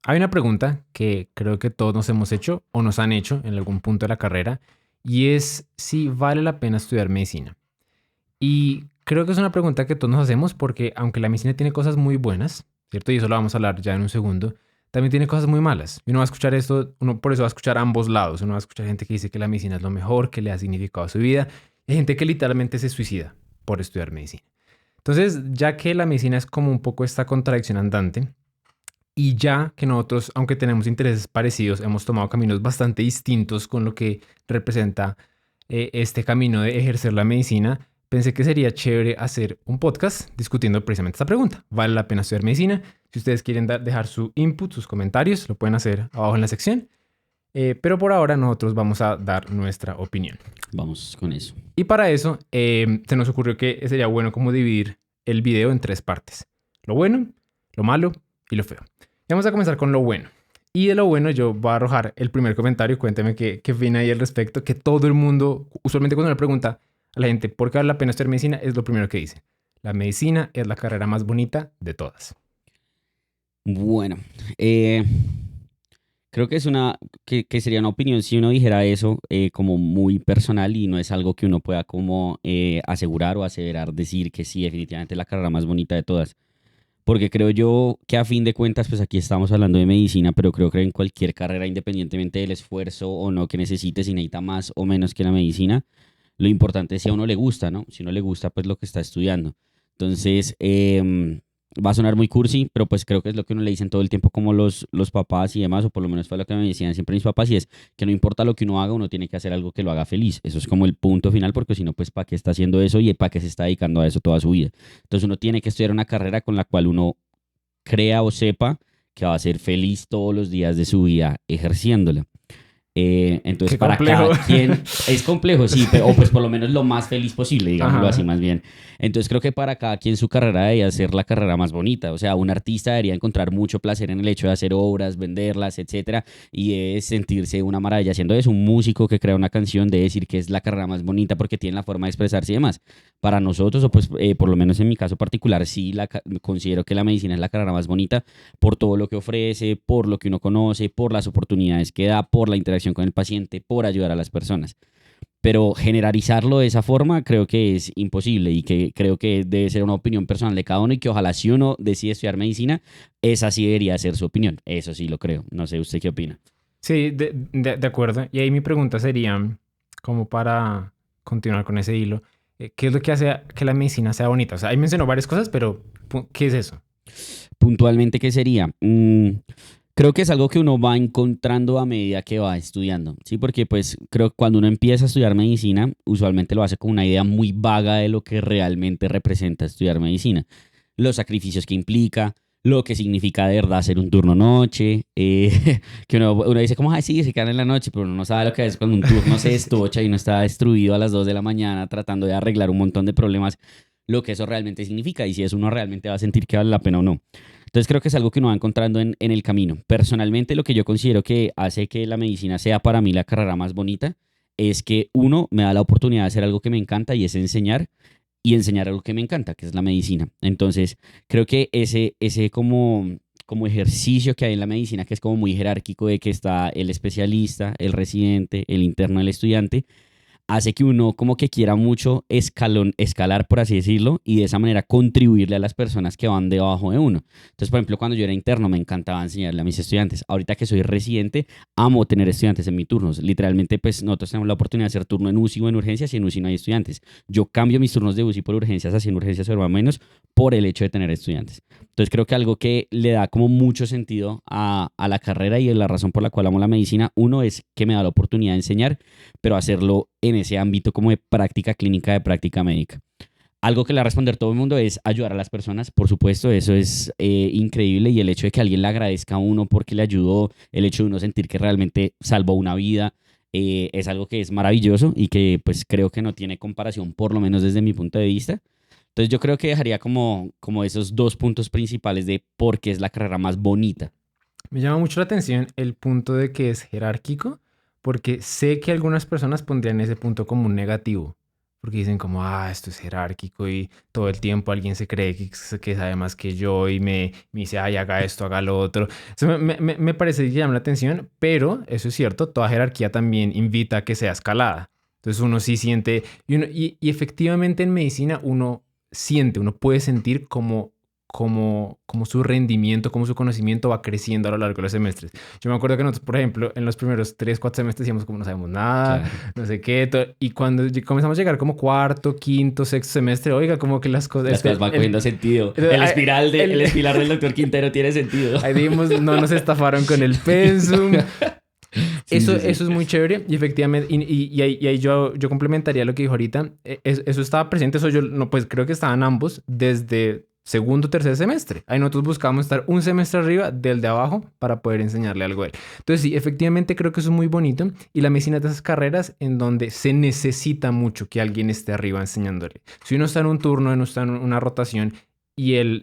Hay una pregunta que creo que todos nos hemos hecho o nos han hecho en algún punto de la carrera y es si vale la pena estudiar medicina. Y creo que es una pregunta que todos nos hacemos porque aunque la medicina tiene cosas muy buenas, ¿cierto? Y eso lo vamos a hablar ya en un segundo, también tiene cosas muy malas. Y uno va a escuchar esto, uno por eso va a escuchar ambos lados. Uno va a escuchar gente que dice que la medicina es lo mejor, que le ha significado a su vida. Y hay gente que literalmente se suicida por estudiar medicina. Entonces, ya que la medicina es como un poco esta contradicción andante, y ya que nosotros, aunque tenemos intereses parecidos, hemos tomado caminos bastante distintos con lo que representa este camino de ejercer la medicina, pensé que sería chévere hacer un podcast discutiendo precisamente esta pregunta. ¿Vale la pena estudiar medicina? Si ustedes quieren dejar su input, sus comentarios, lo pueden hacer abajo en la sección. Pero por ahora nosotros vamos a dar nuestra opinión. Vamos con eso. Y para eso se nos ocurrió que sería bueno como dividir el video en tres partes. Lo bueno, lo malo y lo feo. Y vamos a comenzar con lo bueno. Y de lo bueno yo voy a arrojar el primer comentario. Cuénteme qué opina ahí al respecto. Que todo el mundo, usualmente cuando le pregunta a la gente por qué vale la pena estudiar medicina, es lo primero que dice. La medicina es la carrera más bonita de todas. Bueno, eh, creo que que sería una opinión si uno dijera eso como muy personal y no es algo que uno pueda como asegurar o aseverar, decir que sí, definitivamente es la carrera más bonita de todas. Porque creo yo que a fin de cuentas, pues aquí estamos hablando de medicina, pero creo que en cualquier carrera, independientemente del esfuerzo o no que necesite, si necesita más o menos que la medicina, lo importante es si a uno le gusta, ¿no? Si a uno le gusta, pues lo que está estudiando. Entonces, va a sonar muy cursi, pero pues creo que es lo que uno le dicen todo el tiempo como los papás y demás, o por lo menos fue lo que me decían siempre mis papás, y es que no importa lo que uno haga, uno tiene que hacer algo que lo haga feliz. Eso es como el punto final, porque si no, pues ¿para qué está haciendo eso y para qué se está dedicando a eso toda su vida? Entonces uno tiene que estudiar una carrera con la cual uno crea o sepa que va a ser feliz todos los días de su vida ejerciéndola. Entonces, Qué para complejo. cada quien es complejo, sí, pero, o pues por lo menos lo más feliz posible, digámoslo así Ajá. más bien. Entonces, creo que para cada quien su carrera debería ser la carrera más bonita. O sea, un artista debería encontrar mucho placer en el hecho de hacer obras, venderlas, etcétera, y es sentirse una maravilla haciendo eso. Un músico que crea una canción debe decir que es la carrera más bonita porque tiene la forma de expresarse y demás. Para nosotros, o pues por lo menos en mi caso particular, sí considero que la medicina es la carrera más bonita por todo lo que ofrece, por lo que uno conoce, por las oportunidades que da, por la interacción con el paciente, por ayudar a las personas. Pero generalizarlo de esa forma creo que es imposible y que creo que debe ser una opinión personal de cada uno y que ojalá si uno decide estudiar medicina, esa sí debería ser su opinión. Eso sí lo creo. No sé usted qué opina. Sí, de acuerdo. Y ahí mi pregunta sería, como para continuar con ese hilo, ¿qué es lo que hace que la medicina sea bonita? O sea, ahí mencionó varias cosas, pero ¿qué es eso? Puntualmente, ¿qué sería? Creo que es algo que uno va encontrando a medida que va estudiando, ¿sí? Porque pues creo que cuando uno empieza a estudiar medicina, usualmente lo hace con una idea muy vaga de lo que realmente representa estudiar medicina. Los sacrificios que implica, lo que significa de verdad hacer un turno noche, que uno dice como, ay, sí, se quedan en la noche, pero uno no sabe lo que es cuando un turno se estocha y uno está destruido a las 2 de la mañana tratando de arreglar un montón de problemas, lo que eso realmente significa y si eso uno realmente va a sentir que vale la pena o no. Entonces creo que es algo que uno va encontrando en el camino. Personalmente, lo que yo considero que hace que la medicina sea para mí la carrera más bonita es que uno me da la oportunidad de hacer algo que me encanta y es enseñar y enseñar algo que me encanta, que es la medicina. Entonces creo que ese como ejercicio que hay en la medicina, que es como muy jerárquico de que está el especialista, el residente, el interno, el estudiante, hace que uno como que quiera mucho escalar, por así decirlo, y de esa manera contribuirle a las personas que van debajo de uno. Entonces, por ejemplo, cuando yo era interno me encantaba enseñarle a mis estudiantes. Ahorita que soy residente, amo tener estudiantes en mis turnos. Literalmente, pues nosotros tenemos la oportunidad de hacer turno en UCI o en urgencias y en UCI no hay estudiantes. Yo cambio mis turnos de UCI por urgencias haciendo urgencias o menos por el hecho de tener estudiantes. Entonces creo que algo que le da como mucho sentido a la carrera y la razón por la cual amo la medicina, uno es que me da la oportunidad de enseñar pero hacerlo en ese ámbito como de práctica clínica, de práctica médica. Algo que le va a responder todo el mundo es ayudar a las personas, por supuesto, eso es increíble y el hecho de que alguien le agradezca a uno porque le ayudó, el hecho de uno sentir que realmente salvó una vida, es algo que es maravilloso y que pues creo que no tiene comparación, por lo menos desde mi punto de vista. Entonces yo creo que dejaría como esos dos puntos principales de por qué es la carrera más bonita. Me llama mucho la atención el punto de que es jerárquico, porque sé que algunas personas pondrían ese punto como un negativo. porque dicen como, esto es jerárquico y todo el tiempo alguien se cree que sabe más que yo y me dice, ay, haga esto, haga lo otro. Eso me parece que llama la atención, pero eso es cierto, toda jerarquía también invita a que sea escalada. Entonces uno sí siente, y efectivamente en medicina uno siente, uno puede sentir como su rendimiento, como su conocimiento va creciendo a lo largo de los semestres. Yo me acuerdo que nosotros, por ejemplo, en los primeros 3, 4 semestres decíamos como no sabemos nada, Claro. no sé qué, y cuando comenzamos a llegar como cuarto, quinto, sexto semestre, oiga, como que las cosas... Las cosas van cogiendo sentido. El espiral del doctor Quintero tiene sentido. Ahí dijimos, no nos estafaron con el pensum. Sí, Eso, sí, sí. eso es muy chévere y efectivamente, y ahí yo complementaría lo que dijo ahorita, eso estaba presente, eso yo no, pues creo que estaban ambos desde segundo o tercer semestre. Ahí nosotros buscábamos estar un semestre arriba del de abajo para poder enseñarle algo a él. Entonces sí, efectivamente creo que eso es muy bonito y la medicina es de esas carreras en donde se necesita mucho que alguien esté arriba enseñándole. Si uno está en un turno, uno está en una rotación y el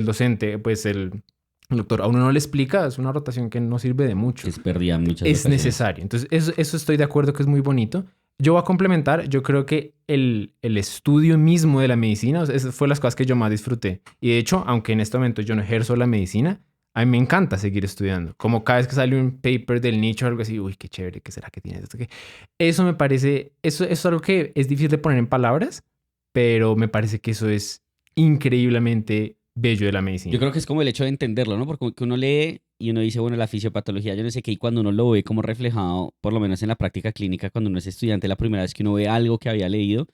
docente, pues el doctor a uno no le explica, es una rotación que no sirve de mucho. Que se perdía en muchas Es ocasiones. necesario. Entonces, eso estoy de acuerdo que es muy bonito. Yo voy a complementar, yo creo que el estudio mismo de la medicina, o sea, esas fueron las cosas que yo más disfruté. Y de hecho, aunque en este momento yo no ejerzo la medicina, a mí me encanta seguir estudiando. Como cada vez que sale un paper del nicho o algo así, uy, qué chévere, ¿qué será que tiene esto? Eso me parece, eso es algo que es difícil de poner en palabras, pero me parece que eso es increíblemente bello de la medicina. Yo creo que es como el hecho de entenderlo, ¿no? Porque como que uno lee y uno dice, bueno, la fisiopatología, yo no sé qué, y cuando uno lo ve como reflejado, por lo menos en la práctica clínica, cuando uno es estudiante, la primera vez que uno ve algo que había leído,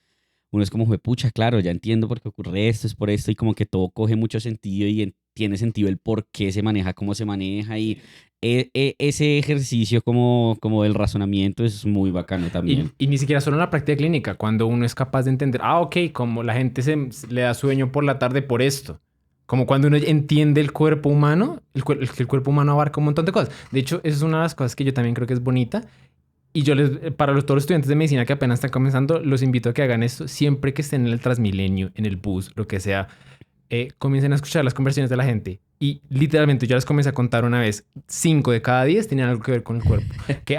uno es como, pucha, claro, ya entiendo por qué ocurre esto, es por esto, y como que todo coge mucho sentido y tiene sentido el por qué se maneja, cómo se maneja, y ese ejercicio como del razonamiento es muy bacano también. Y ni siquiera solo en la práctica clínica, cuando uno es capaz de entender, ok, como la gente le da sueño por la tarde por esto. Como cuando uno entiende el cuerpo humano, el cuerpo humano abarca un montón de cosas. De hecho, esa es una de las cosas que yo también creo que es bonita. Y para todos los estudiantes de medicina que apenas están comenzando, los invito a que hagan esto siempre que estén en el Transmilenio, en el bus, lo que sea. Comiencen a escuchar las conversaciones de la gente. Y literalmente yo les comencé a contar una vez, 5 de cada 10 tenían algo que ver con el cuerpo. Que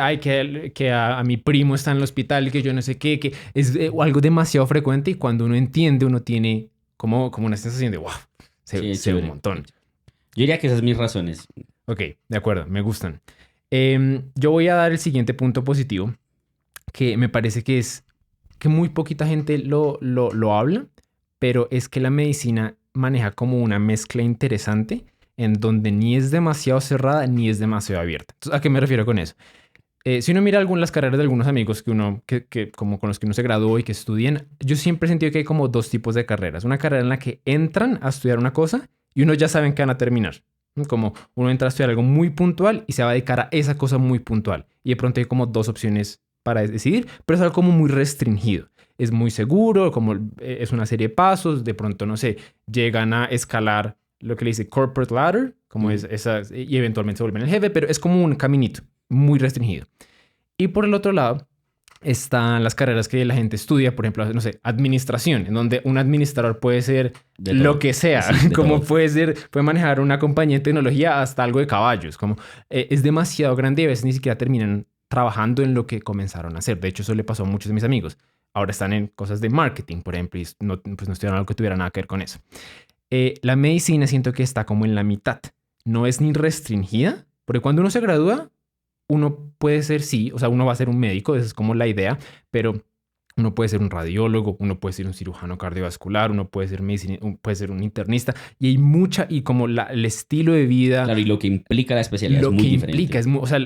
a mi primo está en el hospital, que yo no sé qué, que es algo demasiado frecuente y cuando uno entiende, uno tiene como una sensación de, wow, Sí, es sé un chévere. montón. Yo diría que esas son mis razones. Ok, de acuerdo, me gustan. Yo voy a dar el siguiente punto positivo, que me parece que es que muy poquita gente lo habla, pero es que la medicina maneja como una mezcla interesante en donde ni es demasiado cerrada ni es demasiado abierta. Entonces, ¿a qué me refiero con eso? Si uno mira algunas carreras de algunos amigos como con los que uno se graduó y que estudian, yo siempre he sentido que hay como dos tipos de carreras. Una carrera en la que entran a estudiar una cosa y uno ya saben que van a terminar. Como uno entra a estudiar algo muy puntual y se va a dedicar a esa cosa muy puntual. Y de pronto hay como dos opciones para decidir, pero es algo como muy restringido. Es muy seguro, como es una serie de pasos, de pronto, no sé, llegan a escalar lo que le dice corporate ladder, como es esa, y eventualmente se vuelven el jefe, pero es como un caminito muy restringido. Y por el otro lado están las carreras que la gente estudia, por ejemplo, no sé, administración, en donde un administrador puede ser De lo todo. que sea, Sí, de como todo. puede manejar una compañía de tecnología hasta algo de caballos, como es demasiado grande y a veces ni siquiera terminan trabajando en lo que comenzaron a hacer. De hecho, eso le pasó a muchos de mis amigos. Ahora están en cosas de marketing, por ejemplo, y no, pues no estudiaron algo que tuviera nada que ver con eso. La medicina siento que está como en la mitad. No es ni restringida, porque cuando uno se gradúa, uno puede ser, sí, o sea, uno va a ser un médico, esa es como la idea, pero uno puede ser un radiólogo, uno puede ser un cirujano cardiovascular, uno puede ser puede ser un internista, y hay mucha, y como el estilo de vida, Claro, y lo que implica la especialidad es lo muy que diferente. implica, o sea,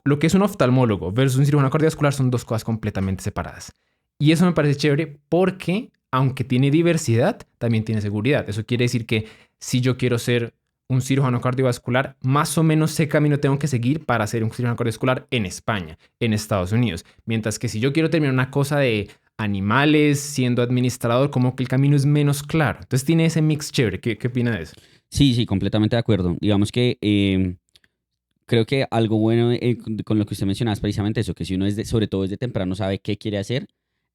lo que es un oftalmólogo versus un cirujano cardiovascular son dos cosas completamente separadas. Y eso me parece chévere porque, aunque tiene diversidad, también tiene seguridad. Eso quiere decir que si yo quiero ser un cirujano cardiovascular, más o menos sé qué camino tengo que seguir para ser un cirujano cardiovascular en España, en Estados Unidos. Mientras que si yo quiero terminar una cosa de animales siendo administrador, como que el camino es menos claro. Entonces tiene ese mix chévere. ¿Qué opina de eso? Sí, sí, completamente de acuerdo. Digamos que creo que algo bueno con lo que usted mencionaba es precisamente eso, que si uno sobre todo desde temprano sabe qué quiere hacer,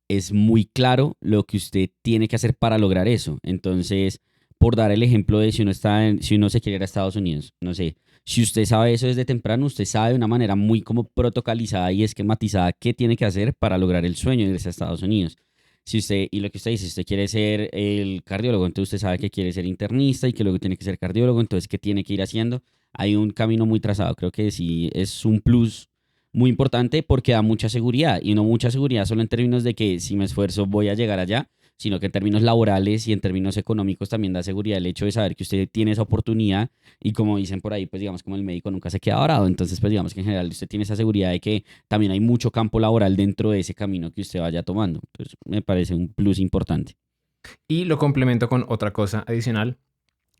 es muy claro lo que usted tiene que hacer para lograr eso. Entonces, por dar el ejemplo de si uno se quiere ir a Estados Unidos, no sé, si usted sabe eso desde temprano, usted sabe de una manera muy como protocolizada y esquematizada qué tiene que hacer para lograr el sueño de irse a Estados Unidos. Si usted, y lo que usted dice, si usted quiere ser el cardiólogo, entonces usted sabe que quiere ser internista y que luego tiene que ser cardiólogo, entonces ¿qué tiene que ir haciendo? Hay un camino muy trazado, creo que sí es un plus muy importante porque da mucha seguridad y no mucha seguridad solo en términos de que si me esfuerzo voy a llegar allá, sino que en términos laborales y en términos económicos también da seguridad el hecho de saber que usted tiene esa oportunidad y como dicen por ahí, pues digamos como el médico nunca se queda varado, entonces pues digamos que en general usted tiene esa seguridad de que también hay mucho campo laboral dentro de ese camino que usted vaya tomando. Entonces me parece un plus importante. Y lo complemento con otra cosa adicional,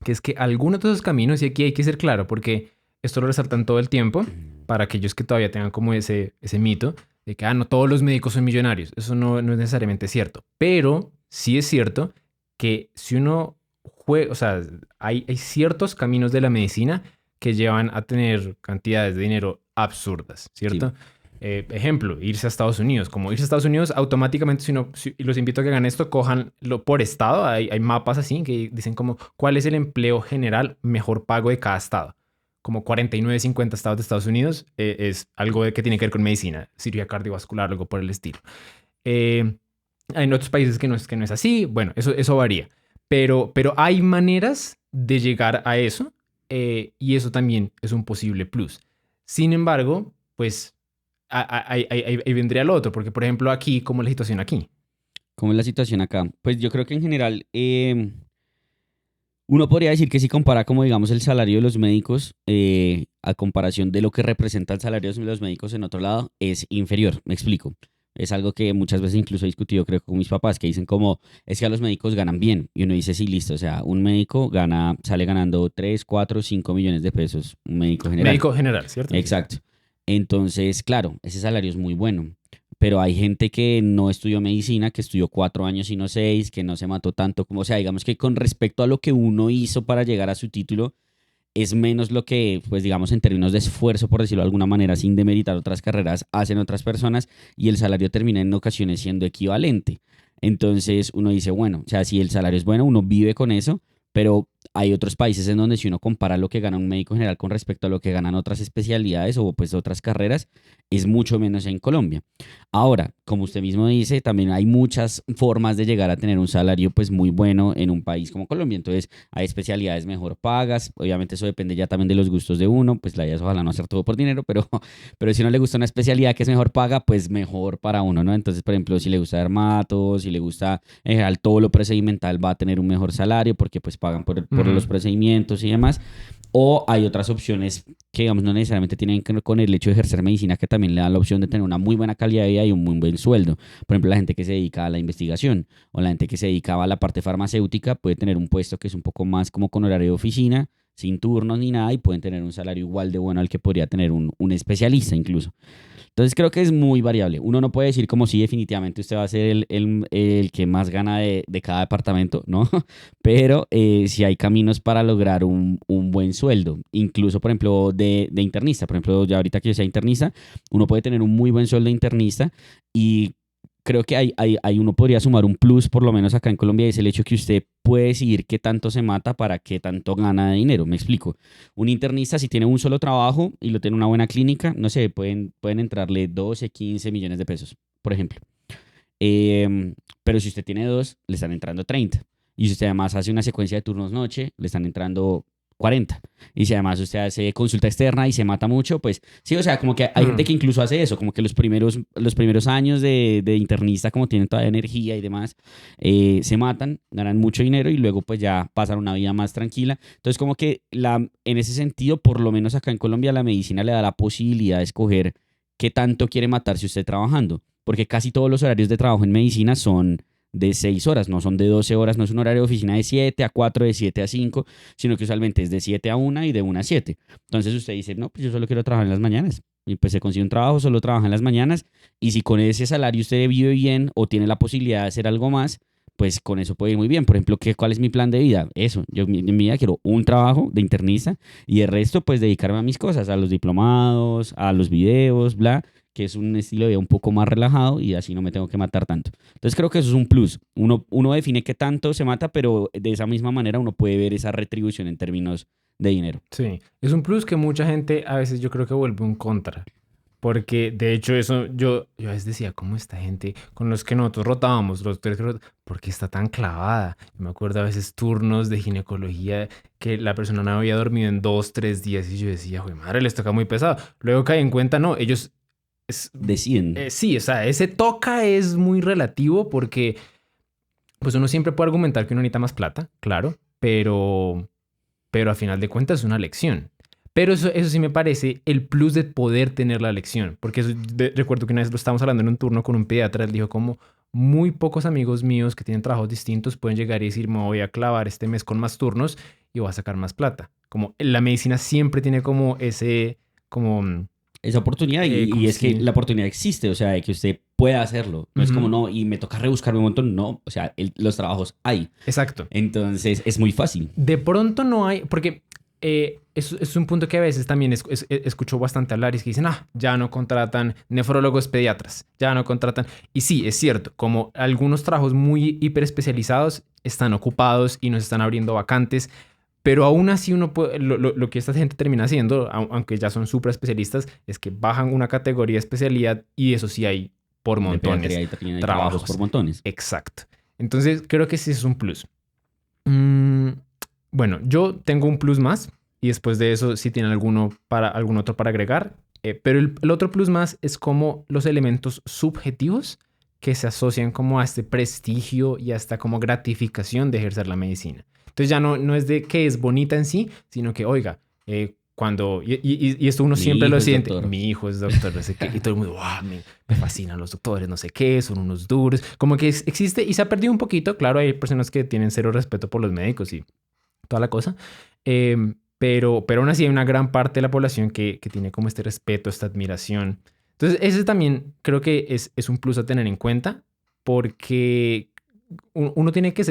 que es que algunos de esos caminos, y aquí hay que ser claro, porque esto lo resaltan todo el tiempo, para aquellos que todavía tengan como ese mito de que, no todos los médicos son millonarios. Eso no es necesariamente cierto. Pero sí es cierto que si uno juega, o sea, hay ciertos caminos de la medicina que llevan a tener cantidades de dinero absurdas, Sí. ¿cierto? Ejemplo, irse a Estados Unidos. Como irse a Estados Unidos, automáticamente, y los invito a que hagan esto, cojanlo por estado. Hay mapas así que dicen como cuál es el empleo general mejor pago de cada estado. Como 49, 50 estados de Estados Unidos es algo que tiene que ver con medicina, cirugía cardiovascular, algo por el estilo. Eh, Hay en otros países que no es así. Bueno, eso varía. Pero hay maneras de llegar a eso y eso también es un posible plus. Sin embargo, pues ahí vendría lo otro, porque por ejemplo aquí, ¿cómo es la situación aquí? ¿Cómo es la situación acá? Pues yo creo que en general uno podría decir que si compara como digamos el salario de los médicos a comparación de lo que representa el salario de los médicos en otro lado, es inferior. Me explico. Es algo que muchas veces incluso he discutido creo con mis papás que dicen como es que a los médicos ganan bien. Y uno dice sí, listo. O sea, un médico sale ganando 3 4 5 millones de pesos. Un médico general. Médico general, ¿cierto? Sí. Exacto. Entonces, claro, ese salario es muy bueno, pero hay gente que no estudió medicina, que estudió 4 años y no 6, que no se mató tanto como, o sea, digamos que con respecto a lo que uno hizo para llegar a su título, es menos lo que, pues digamos, en términos de esfuerzo, por decirlo de alguna manera, sin demeritar otras carreras, hacen otras personas y el salario termina en ocasiones siendo equivalente. Entonces uno dice, bueno, o sea, si el salario es bueno, uno vive con eso, pero hay otros países en donde si uno compara lo que gana un médico general con respecto a lo que ganan otras especialidades o pues otras carreras, es mucho menos en Colombia. Ahora, como usted mismo dice, también hay muchas formas de llegar a tener un salario pues muy bueno en un país como Colombia. Entonces, hay especialidades mejor pagas. Obviamente eso depende ya también de los gustos de uno. Pues la idea es ojalá no hacer todo por dinero, pero si a uno le gusta una especialidad que es mejor paga, pues mejor para uno, ¿no? Entonces, por ejemplo, si le gusta dermato, si le gusta en general todo lo procedimental, va a tener un mejor salario porque pues pagan por los procedimientos y demás. O hay otras opciones que, digamos, no necesariamente tienen que ver con el hecho de ejercer medicina, que también le dan la opción de tener una muy buena calidad de vida y un muy buen sueldo. Por ejemplo, la gente que se dedica a la investigación o la gente que se dedicaba a la parte farmacéutica puede tener un puesto que es un poco más como con horario de oficina, sin turnos ni nada, y pueden tener un salario igual de bueno al que podría tener un especialista incluso. Entonces creo que es muy variable. Uno no puede decir como si definitivamente usted va a ser el que más gana de cada departamento, ¿no? Pero sí hay caminos para lograr un buen sueldo. Incluso, por ejemplo, de internista. Por ejemplo, ya ahorita que yo sea internista, uno puede tener un muy buen sueldo de internista y creo que uno podría sumar un plus, por lo menos acá en Colombia, y es el hecho que usted puede decidir qué tanto se mata para qué tanto gana de dinero. Me explico. Un internista, si tiene un solo trabajo y lo tiene en una buena clínica, no sé, pueden entrarle 12 15 millones de pesos, por ejemplo. Pero si usted tiene dos, le están entrando 30. Y si usted además hace una secuencia de turnos noche, le están entrando 40. Y si además usted hace consulta externa y se mata mucho, pues sí, o sea, como que hay gente que incluso hace eso, como que los primeros años de internista, como tienen toda energía y demás, se matan, ganan mucho dinero y luego pues ya pasan una vida más tranquila. Entonces como que en ese sentido, por lo menos acá en Colombia, la medicina le da la posibilidad de escoger qué tanto quiere matarse usted trabajando, porque casi todos los horarios de trabajo en medicina son de 6 horas, no son de 12 horas, no es un horario de oficina de 7 a 4, de 7 a 5, sino que usualmente es de 7 a 1 y de 1 a 7. Entonces usted dice, no, pues yo solo quiero trabajar en las mañanas. Y pues se consigue un trabajo, solo trabaja en las mañanas. Y si con ese salario usted vive bien o tiene la posibilidad de hacer algo más, pues con eso puede ir muy bien. Por ejemplo, ¿cuál es mi plan de vida? Eso, yo en mi vida quiero un trabajo de internista y el resto pues dedicarme a mis cosas, a los diplomados, a los videos, bla, que es un estilo de vida un poco más relajado y así no me tengo que matar tanto. Entonces creo que eso es un plus. Uno define qué tanto se mata, pero de esa misma manera uno puede ver esa retribución en términos de dinero. Sí, es un plus que mucha gente a veces yo creo que vuelve un contra. Porque de hecho eso yo a veces decía, ¿cómo esta gente con los que nosotros rotábamos, los tres que ¿por qué está tan clavada? Yo me acuerdo a veces turnos de ginecología que la persona no había dormido en 2, 3 días y yo decía, güey, madre, les toca muy pesado. Luego caí en cuenta, no, ellos... Deciden. Sí, o sea, ese toca es muy relativo porque pues uno siempre puede argumentar que uno necesita más plata, claro, pero a final de cuentas es una lección. Pero eso sí me parece el plus de poder tener la lección. Porque recuerdo que una vez lo estábamos hablando en un turno con un pediatra. Él dijo como muy pocos amigos míos que tienen trabajos distintos pueden llegar y decir me voy a clavar este mes con más turnos y voy a sacar más plata. Como la medicina siempre tiene como ese... como esa oportunidad y es que sí. la oportunidad existe, o sea, de que usted pueda hacerlo. No es como, no, y me toca rebuscarme un montón, no, o sea, los trabajos hay. Exacto. Entonces, es muy fácil. De pronto no hay, porque es un punto que a veces también escucho bastante hablar y es que dicen, ya no contratan nefrólogos pediatras, ya no contratan. Y sí, es cierto, como algunos trabajos muy hiper especializados están ocupados y nos están abriendo vacantes. Pero aún así uno puede, lo que esta gente termina haciendo, aunque ya son súper especialistas, es que bajan una categoría de especialidad y eso sí hay por montones. Hay trabajos por montones. Exacto. Entonces creo que sí es un plus. Bueno, yo tengo un plus más y después de eso si tienen algún otro para agregar. Pero el otro plus más es como los elementos subjetivos que se asocian como a este prestigio y a esta como gratificación de ejercer la medicina. Entonces ya no es de que es bonita en sí, sino que, oiga, cuando... Y esto uno siempre lo siente. Mi hijo es doctor, no sé qué. Y todo el mundo, wow, me fascinan los doctores, no sé qué, son unos duros. Como que existe y se ha perdido un poquito. Claro, hay personas que tienen cero respeto por los médicos y toda la cosa. Pero aún así hay una gran parte de la población que tiene como este respeto, esta admiración. Entonces, ese también creo que es un plus a tener en cuenta porque uno tiene que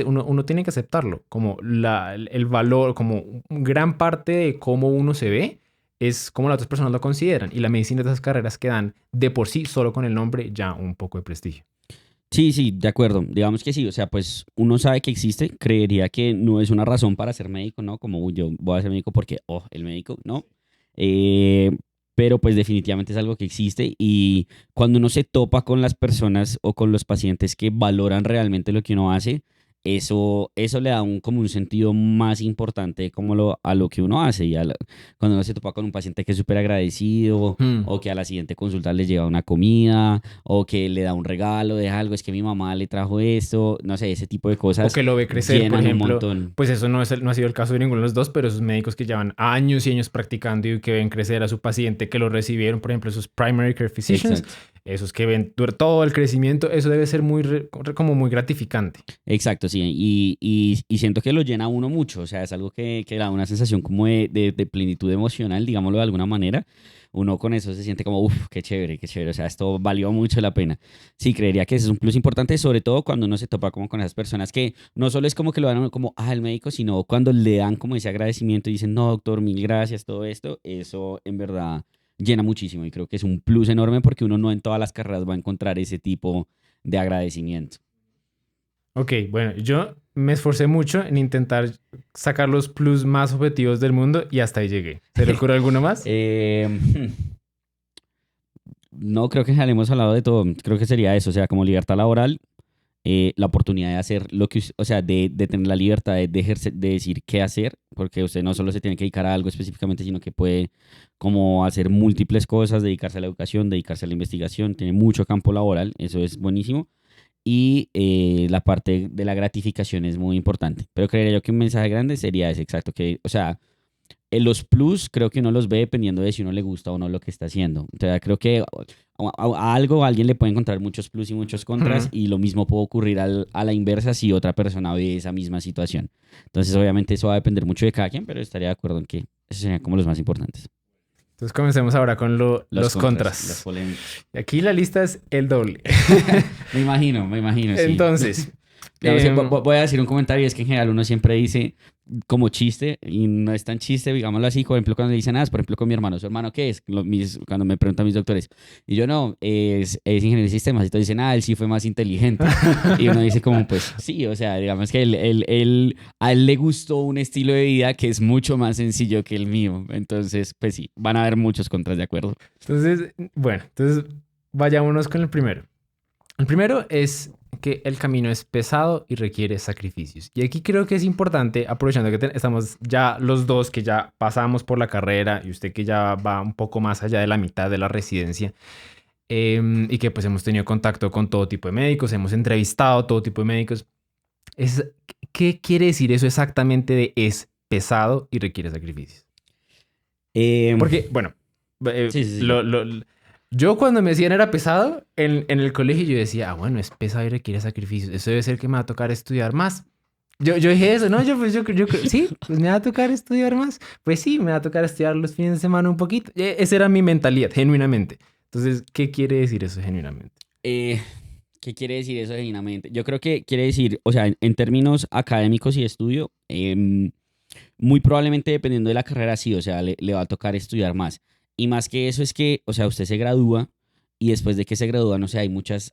aceptarlo. Como el valor, como gran parte de cómo uno se ve es como las otras personas lo consideran. Y la medicina de esas carreras que dan de por sí, solo con el nombre, ya un poco de prestigio. Sí, de acuerdo. Digamos que sí, o sea, pues uno sabe que existe, creería que no es una razón para ser médico, ¿no? Como "Uy, yo voy a ser médico porque, el médico, no. Pero pues definitivamente es algo que existe y cuando uno se topa con las personas o con los pacientes que valoran realmente lo que uno hace, eso le da como un sentido más importante como a lo que uno hace. Cuando uno se topa con un paciente que es súper agradecido o que a la siguiente consulta le lleva una comida o que le da un regalo de algo, es que mi mamá le trajo esto, no sé, ese tipo de cosas. O que lo ve crecer, por ejemplo. Un montón. Pues eso no ha sido el caso de ninguno de los dos, pero esos médicos que llevan años y años practicando y que ven crecer a su paciente, que lo recibieron, por ejemplo, esos primary care physicians. Exacto. Esos que ven todo el crecimiento, eso debe ser como muy gratificante. Exacto, sí. Y siento que lo llena a uno mucho. O sea, es algo que da una sensación como de plenitud emocional, digámoslo de alguna manera. Uno con eso se siente como, qué chévere, qué chévere. O sea, esto valió mucho la pena. Sí, creería que ese es un plus importante, sobre todo cuando uno se topa como con esas personas que no solo es como que lo dan como, el médico, sino cuando le dan como ese agradecimiento y dicen, no, doctor, mil gracias, todo esto. Eso en verdad llena muchísimo y creo que es un plus enorme porque uno no en todas las carreras va a encontrar ese tipo de agradecimiento. Ok, bueno, yo me esforcé mucho en intentar sacar los plus más objetivos del mundo y hasta ahí llegué. ¿Se le ocurre alguno más? No, creo que ya le hemos hablado de todo. Creo que sería eso, o sea, como libertad laboral, la oportunidad de hacer lo que, o sea, de tener la libertad de ejercer, de decir qué hacer, porque usted no solo se tiene que dedicar a algo específicamente, sino que puede como hacer múltiples cosas, dedicarse a la educación, dedicarse a la investigación, tiene mucho campo laboral, eso es buenísimo. Y la parte de la gratificación es muy importante. Pero creería yo que un mensaje grande sería ese, exacto, que, o sea, en los plus creo que uno los ve dependiendo de si uno le gusta o no lo que está haciendo. Entonces creo que a alguien le puede encontrar muchos plus y muchos contras y lo mismo puede ocurrir a la inversa si otra persona ve esa misma situación. Entonces obviamente eso va a depender mucho de cada quien, pero estaría de acuerdo en que esos serían como los más importantes. Entonces comencemos ahora con los contras. Las Aquí la lista es el doble. Me imagino. Entonces, Digamos que Em, voy a decir un comentario, es que en general uno siempre dice como chiste y no es tan chiste, digámoslo así, por ejemplo, cuando le dicen, por ejemplo, con mi hermano, ¿su hermano qué es? Cuando me preguntan mis doctores, y yo no, es ingeniero de sistemas, y todos dicen, él sí fue más inteligente, y uno dice como, pues sí, o sea, digamos que a él le gustó un estilo de vida que es mucho más sencillo que el mío, entonces, pues sí, van a haber muchos contras, ¿de acuerdo? Entonces, bueno, entonces vayámonos con el primero. El primero es que el camino es pesado y requiere sacrificios. Y aquí creo que es importante, aprovechando que estamos ya los dos que ya pasamos por la carrera y usted que ya va un poco más allá de la mitad de la residencia, y que pues hemos tenido contacto con todo tipo de médicos, hemos entrevistado todo tipo de médicos. Es, ¿Qué quiere decir eso exactamente de es pesado y requiere sacrificios? Eh, Porque, bueno, sí, sí, sí. yo cuando me decían era pesado, en el colegio yo decía, bueno, es pesado y requiere sacrificios. Eso debe ser que me va a tocar estudiar más. Yo dije eso, ¿no? Sí, pues me va a tocar estudiar más. Pues sí, me va a tocar estudiar los fines de semana un poquito. Esa era mi mentalidad, genuinamente. Entonces, ¿qué quiere decir eso genuinamente? Eh, ¿Qué quiere decir eso genuinamente? Yo creo que quiere decir, o sea, en términos académicos y de estudio, muy probablemente dependiendo de la carrera, sí, o sea, le va a tocar estudiar más. Y más que eso es que, o sea, usted se gradúa y después de que se gradúa, no sé, hay muchas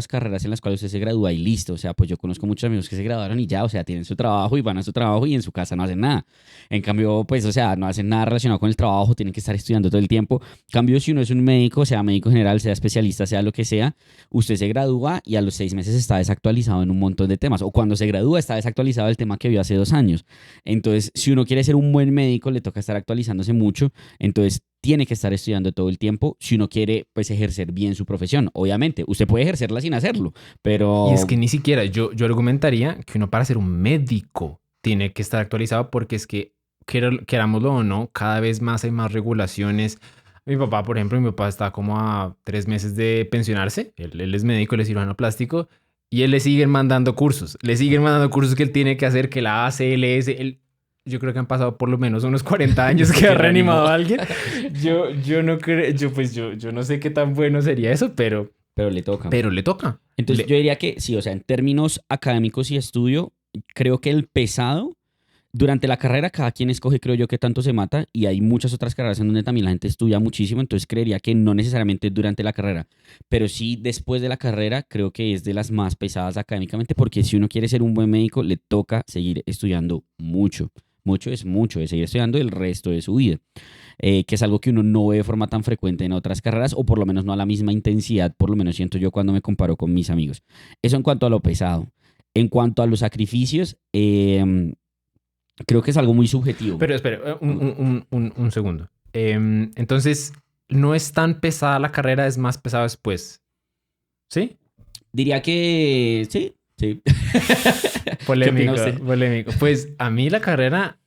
carreras en las cuales usted se gradúa y listo. O sea, pues yo conozco muchos amigos que se graduaron y ya, o sea, tienen su trabajo y van a su trabajo y en su casa no hacen nada. En cambio, pues, o sea, no hacen nada relacionado con el trabajo, tienen que estar estudiando todo el tiempo. En cambio, si uno es un médico, sea médico general, sea especialista, sea lo que sea, usted se gradúa y a los 6 meses está desactualizado en un montón de temas. O cuando se gradúa está desactualizado el tema que vio hace 2 años. Entonces, si uno quiere ser un buen médico, le toca estar actualizándose mucho. Entonces, tiene que estar estudiando todo el tiempo si uno quiere, pues, ejercer bien su profesión. Obviamente, usted puede ejercerla sin hacerlo, Y es pero que ni siquiera yo argumentaría que uno para ser un médico tiene que estar actualizado porque es que, querámoslo o no, cada vez más hay más regulaciones. Mi papá, por ejemplo, mi papá está como a 3 meses de pensionarse. Él es médico, él es cirujano plástico y él le siguen mandando cursos que él tiene que hacer, que la ACLS, yo creo que han pasado por lo menos unos 40 años desde que ha que reanimado reanimó. a alguien. Yo no creo, yo no sé qué tan bueno sería eso, Pero le toca. pero le toca. Entonces, yo diría que sí, o sea, en términos académicos y estudio, creo que el pesado durante la carrera cada quien escoge, creo yo, que tanto se mata y hay muchas otras carreras en donde también la gente estudia muchísimo, entonces creería que no necesariamente durante la carrera, pero sí después de la carrera creo que es de las más pesadas académicamente porque si uno quiere ser un buen médico le toca seguir estudiando mucho. Mucho, de seguir estudiando el resto de su vida, que es algo que uno no ve de forma tan frecuente en otras carreras o por lo menos no a la misma intensidad, por lo menos siento yo cuando me comparo con mis amigos. Eso en cuanto a lo pesado. En cuanto a los sacrificios, creo que es algo muy subjetivo. Pero espera, un segundo. Entonces, no es tan pesada la carrera, es más pesada después. ¿Sí? Diría que sí, sí. ¿Qué opina Polémico, usted? polémico. Pues a mí la carrera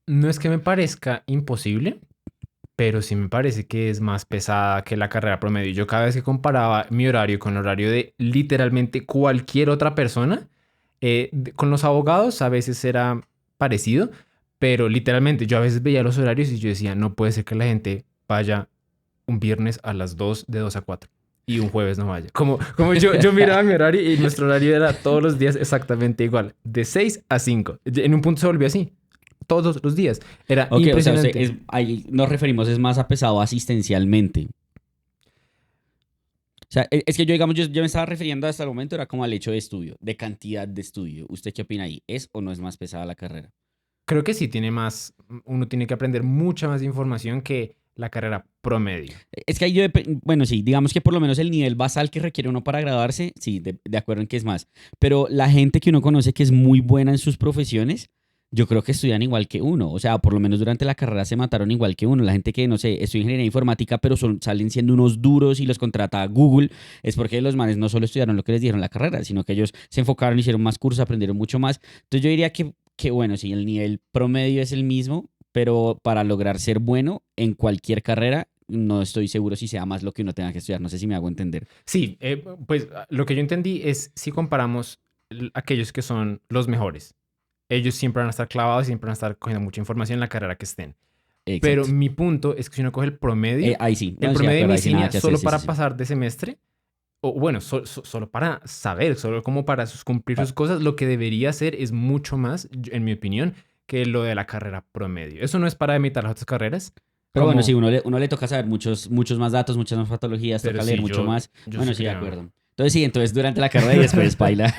no es que me parezca imposible, pero sí me parece que es más pesada que la carrera promedio. Yo cada vez que comparaba mi horario con el horario de literalmente cualquier otra persona, con los abogados a veces era parecido, pero literalmente yo a veces veía los horarios y yo decía, no puede ser que la gente vaya un viernes a las 2 de 2 a 4 y un jueves no vaya. Como yo miraba mi horario y nuestro horario era todos los días exactamente igual, de 6 a 5. En un punto se volvió así, todos los días. Era Ok, o sea, impresionante. ahí nos referimos es más a pesado asistencialmente. O sea, es que yo, digamos, yo me estaba refiriendo hasta el momento, era como al hecho de estudio, de cantidad de estudio. ¿Usted qué opina ahí? ¿Es o no es más pesada la carrera? Creo que sí tiene más, uno tiene que aprender mucha más información que la carrera promedio. Es que ahí bueno, sí, digamos que por lo menos el nivel basal que requiere uno para graduarse, sí, de acuerdo en que es más. Pero la gente que uno conoce que es muy buena en sus profesiones, yo creo que estudian igual que uno. O sea, por lo menos durante la carrera se mataron igual que uno. La gente que, no sé, estudia ingeniería informática, pero salen siendo unos duros y los contrata Google, es porque los manes no solo estudiaron lo que les dieron en la carrera, sino que ellos se enfocaron, hicieron más cursos, aprendieron mucho más. Entonces yo diría que bueno, sí, el nivel promedio es el mismo, pero para lograr ser bueno en cualquier carrera, no estoy seguro si sea más lo que uno tenga que estudiar. No sé si me hago entender. Sí, pues lo que yo entendí es si comparamos aquellos que son los mejores, ellos siempre van a estar clavados y siempre van a estar cogiendo mucha información en la carrera que estén. Pero Exacto. mi punto es que si uno coge Ahí sí, el no, sí, de promedio de acuerdo, ahí sí nada medicina que hacer, solo sí, sí, para sí. pasar de semestre o bueno, solo para saber, solo como para cumplir sus cosas, lo que debería hacer es mucho más, en mi opinión, que lo de la carrera promedio. Eso no es para imitar las otras carreras, Pero bueno, sí, como, uno le toca saber muchos más datos, muchas más patologías, pero toca leer sí, mucho más. yo Bueno, sé sí, que de no. acuerdo. Entonces sí, entonces durante la carrera y después baila.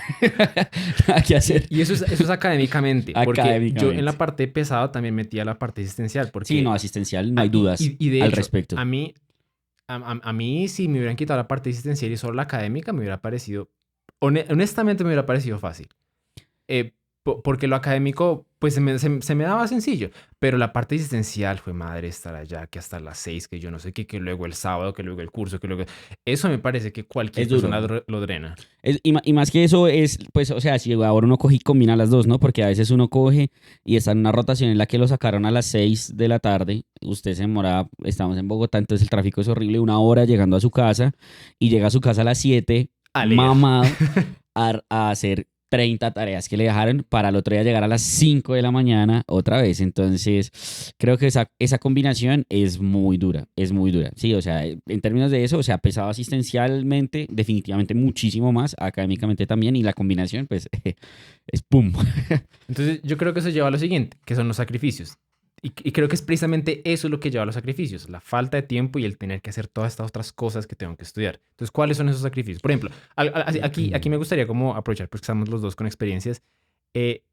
Nada que hacer Y eso es académicamente, porque yo en la académicamente. parte pesada también metía la parte existencial, Sí, no, porque, asistencial, no hay dudas y de al hecho, respecto. a mí si me hubieran quitado la parte existencial y solo la académica, me hubiera parecido, honestamente me hubiera parecido fácil. eh, Porque lo académico, pues se me daba sencillo, pero la parte existencial fue madre estar allá, que hasta las 6 que yo no sé qué, que luego el sábado, que luego el curso, que luego... Eso me parece que Es cualquier duro. persona lo drena. Y más que eso es, pues, o sea, si ahora uno coge y combina las dos, ¿no? Porque a veces uno coge y está en una rotación en la que lo sacaron a las 6 de la tarde, usted se demora, estamos en Bogotá, entonces el tráfico es horrible, 1 hora llegando a su casa y llega a su casa a las 7 A leer. mamado, a hacer 30 tareas que le dejaron para el otro día llegar a las 5 de la mañana otra vez. Entonces, creo que esa combinación es muy dura, es muy dura. Sí, o sea, en términos de eso, o sea, pesado asistencialmente, definitivamente muchísimo más, académicamente también, y la combinación, pues, es pum. Entonces yo creo que eso lleva a lo siguiente, que son los sacrificios. Y creo que es precisamente eso lo que lleva a los sacrificios, la falta de tiempo y el tener que hacer todas estas otras cosas que tengo que estudiar. Entonces, ¿cuáles son esos sacrificios? Por ejemplo, aquí me gustaría como aprovechar, pues que estamos los dos con experiencias. Eh,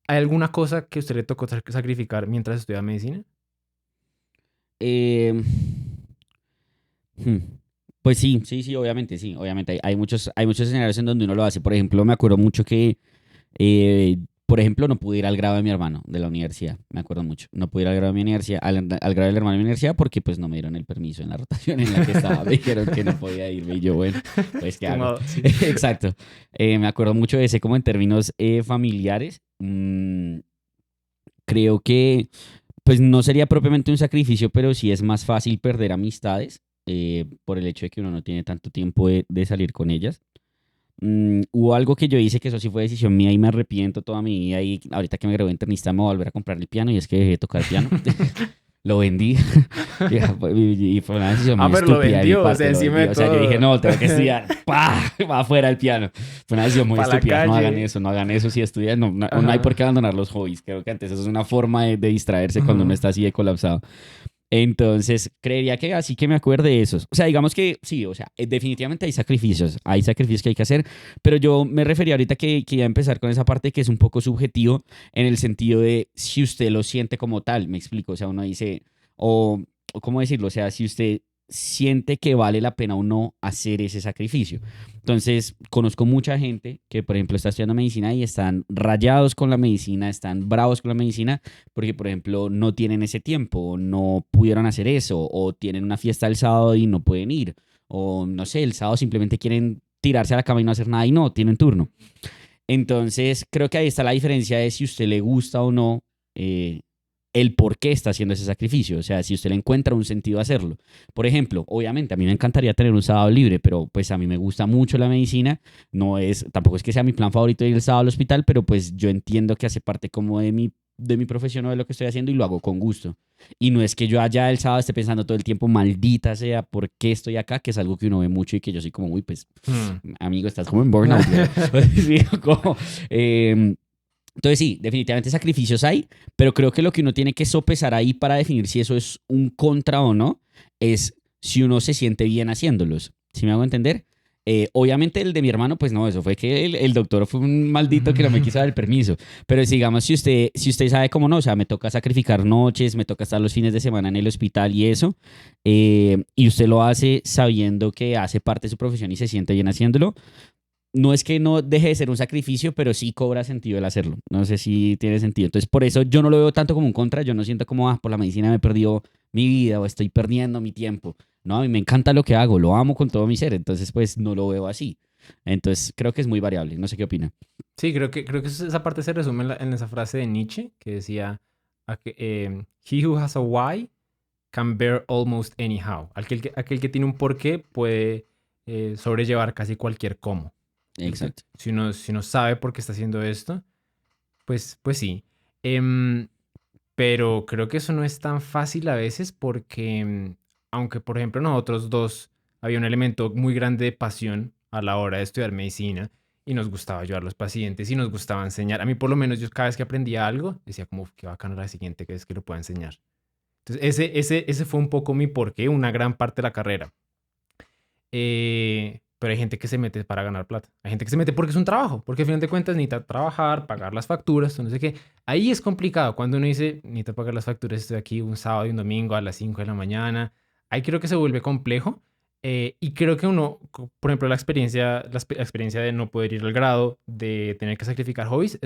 ¿Hay alguna cosa que a usted le tocó sacrificar mientras estudiaba medicina? Eh, hmm, pues sí, sí, sí, obviamente, sí, obviamente. Hay muchos escenarios en donde uno lo hace. Por ejemplo, me acuerdo mucho que por ejemplo, no pude ir al grado de mi hermano de la universidad, me acuerdo mucho. No pude ir al grado de mi universidad, al grado del hermano de mi universidad porque pues no me dieron el permiso en la rotación en la que estaba. Me dijeron que no podía irme y yo, bueno, pues ¿qué hago? Quemado, sí. Exacto. Me acuerdo mucho de ese como en términos familiares. Creo que pues no sería propiamente un sacrificio, pero sí es más fácil perder amistades por el hecho de que uno no tiene tanto tiempo de salir con ellas. Hubo algo que yo hice que eso sí fue decisión mía y me arrepiento toda mi vida y ahorita que me gradué de internista me voy a volver a comprar el piano y es que dejé de tocar piano. Lo vendí y fue una decisión Ah, muy pero lo estúpida de mi vendió, o sea, parte, lo encima vendí. de O sea, yo dije, todo. no, tengo que estudiar. ¡Pah! Va afuera el piano. Fue una decisión muy Para la estúpida. No hagan calle. eso, no hagan eso si estudian. No, no hay por Ajá. qué abandonar los hobbies. Creo que antes eso es una forma de distraerse cuando uno Ajá. está así de colapsado. Entonces, creería que así que me acuerde de esos. O sea, digamos que sí, o sea, definitivamente hay sacrificios que hay que hacer, pero yo me refería ahorita que iba a empezar con esa parte que es un poco subjetivo en el sentido de si usted lo siente como tal, me explico, o sea, uno dice, o cómo decirlo, o sea, si usted siente que vale la pena o no hacer ese sacrificio. Entonces, conozco mucha gente que, por ejemplo, está estudiando medicina y están rayados con la medicina, están bravos con la medicina porque, por ejemplo, no tienen ese tiempo, o no pudieron hacer eso, o tienen una fiesta el sábado y no pueden ir, o no sé, el sábado simplemente quieren tirarse a la cama y no hacer nada y no, tienen turno. Entonces, creo que ahí está la diferencia de si a usted le gusta o no eh, el por qué está haciendo ese sacrificio. O sea, si usted le encuentra un sentido a hacerlo. Por ejemplo, obviamente, a mí me encantaría tener un sábado libre, pero pues a mí me gusta mucho la medicina. Tampoco es que sea mi plan favorito ir el sábado al hospital, pero pues yo entiendo que hace parte como de mi profesión o de lo que estoy haciendo y lo hago con gusto. Y no es que yo allá el sábado esté pensando todo el tiempo, maldita sea, ¿por qué estoy acá? Que es algo que uno ve mucho y que yo soy como, uy, pues Hmm. amigo, estás como en burnout, güey. Sí, como, entonces sí, definitivamente sacrificios hay, pero creo que lo que uno tiene que sopesar ahí para definir si eso es un contra o no, es si uno se siente bien haciéndolos. ¿Sí me hago entender? Obviamente el de mi hermano, pues no, eso fue que el doctor fue un maldito que no me quiso dar el permiso. Pero digamos, si usted sabe cómo no, o sea, me toca sacrificar noches, me toca estar los fines de semana en el hospital y eso, y usted lo hace sabiendo que hace parte de su profesión y se siente bien haciéndolo, no es que no deje de ser un sacrificio, pero sí cobra sentido el hacerlo. No sé si tiene sentido. Entonces, por eso yo no lo veo tanto como un contra. Yo no siento como, por la medicina me perdió mi vida o estoy perdiendo mi tiempo. No, a mí me encanta lo que hago, lo amo con todo mi ser. Entonces, pues no lo veo así. Entonces, creo que es muy variable. No sé qué opina. Sí, creo que esa parte se resume en esa frase de Nietzsche que decía, He who has a why can bear almost anyhow. Aquel que tiene un porqué puede sobrellevar casi cualquier cómo. ¿Cierto? Exacto. Si uno sabe por qué está haciendo esto, pues sí. Em, pero creo que eso no es tan fácil a veces porque, aunque por ejemplo nosotros dos había un elemento muy grande de pasión a la hora de estudiar medicina y nos gustaba ayudar a los pacientes y nos gustaba enseñar. A mí por lo menos yo cada vez que aprendía algo decía como, "Uf, qué bacano la siguiente que es que lo pueda enseñar". Entonces ese fue un poco mi porqué, una gran parte de la carrera. Pero hay gente que se mete para ganar plata. Hay gente que se mete porque es un trabajo, porque al final de cuentas necesita trabajar, pagar las facturas, no sé qué. Ahí es complicado cuando uno dice, necesito pagar las facturas, estoy aquí un sábado y un domingo a las 5 de la mañana. Ahí creo que se vuelve complejo. Y creo que uno, por ejemplo, la experiencia de no poder ir al grado, de tener que sacrificar hobbies,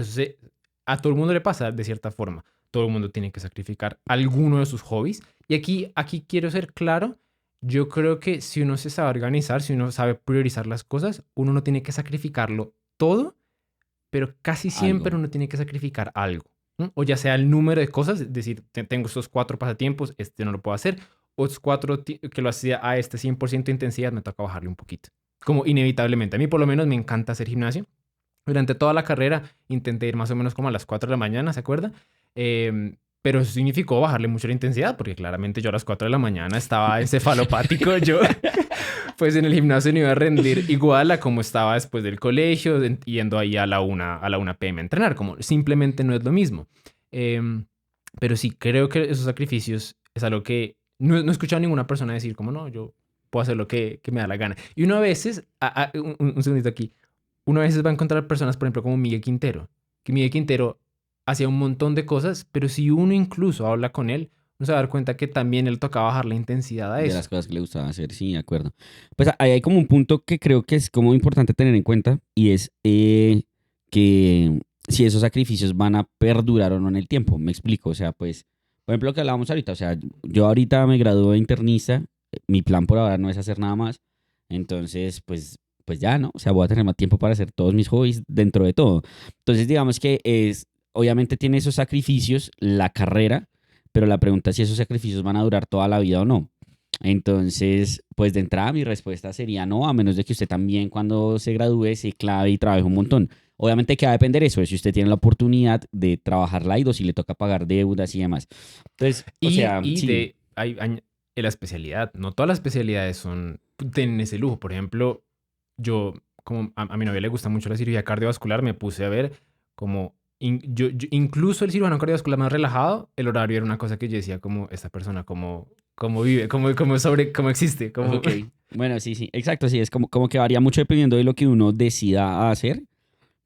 a todo el mundo le pasa de cierta forma. Todo el mundo tiene que sacrificar alguno de sus hobbies. Y aquí quiero ser claro. Yo creo que si uno se sabe organizar, si uno sabe priorizar las cosas, uno no tiene que sacrificarlo todo, pero casi siempre Algo. uno tiene que sacrificar algo. ¿No? O ya sea el número de cosas, es decir, tengo estos 4 pasatiempos, este no lo puedo hacer, o estos 4 que lo hacía a este 100% de intensidad, me toca bajarle un poquito. Como inevitablemente. A mí por lo menos me encanta hacer gimnasio. Durante toda la carrera intenté ir más o menos como a las 4 de la mañana, ¿se acuerda? Pero eso significó bajarle mucho la intensidad, porque claramente yo a las 4 de la mañana estaba encefalopático. Yo, pues en el gimnasio no iba a rendir igual a como estaba después del colegio, yendo ahí a la 1 p.m. a entrenar, como simplemente no es lo mismo. Pero sí, creo que esos sacrificios es algo que no he escuchado a ninguna persona decir como, no, yo puedo hacer lo que me da la gana. Y uno a veces, un segundito aquí, uno a veces va a encontrar personas, por ejemplo, como Miguel Quintero, que Miguel Quintero hacía un montón de cosas, pero si uno incluso habla con él, uno se va a dar cuenta que también él tocaba bajar la intensidad a De eso. las cosas que le gustaba hacer, sí, de acuerdo. Pues ahí hay como un punto que creo que es como importante tener en cuenta y es que si esos sacrificios van a perdurar o no en el tiempo. Me explico, o sea, pues, por ejemplo, lo que hablábamos ahorita, o sea, yo ahorita me gradué de internista, mi plan por ahora no es hacer nada más, entonces, pues ya, ¿no? O sea, voy a tener más tiempo para hacer todos mis hobbies dentro de todo. Entonces, digamos que obviamente tiene esos sacrificios la carrera, pero la pregunta es si esos sacrificios van a durar toda la vida o no. Entonces, pues de entrada mi respuesta sería no, a menos de que usted también cuando se gradúe se clave y trabaje un montón. Obviamente que va a depender eso, de si usted tiene la oportunidad de trabajar o si le toca pagar deudas y demás. Entonces, o sea, Y sí, en la especialidad, no todas las especialidades tienen ese lujo. Por ejemplo, yo, como a mi novia le gusta mucho la cirugía cardiovascular, me puse a ver como, incluso el cirujano cardiovascular más relajado, el horario era una cosa que yo decía como, esta persona, cómo vive, cómo existe, como... ok. Bueno, sí, sí, exacto, sí, es como que varía mucho dependiendo de lo que uno decida hacer.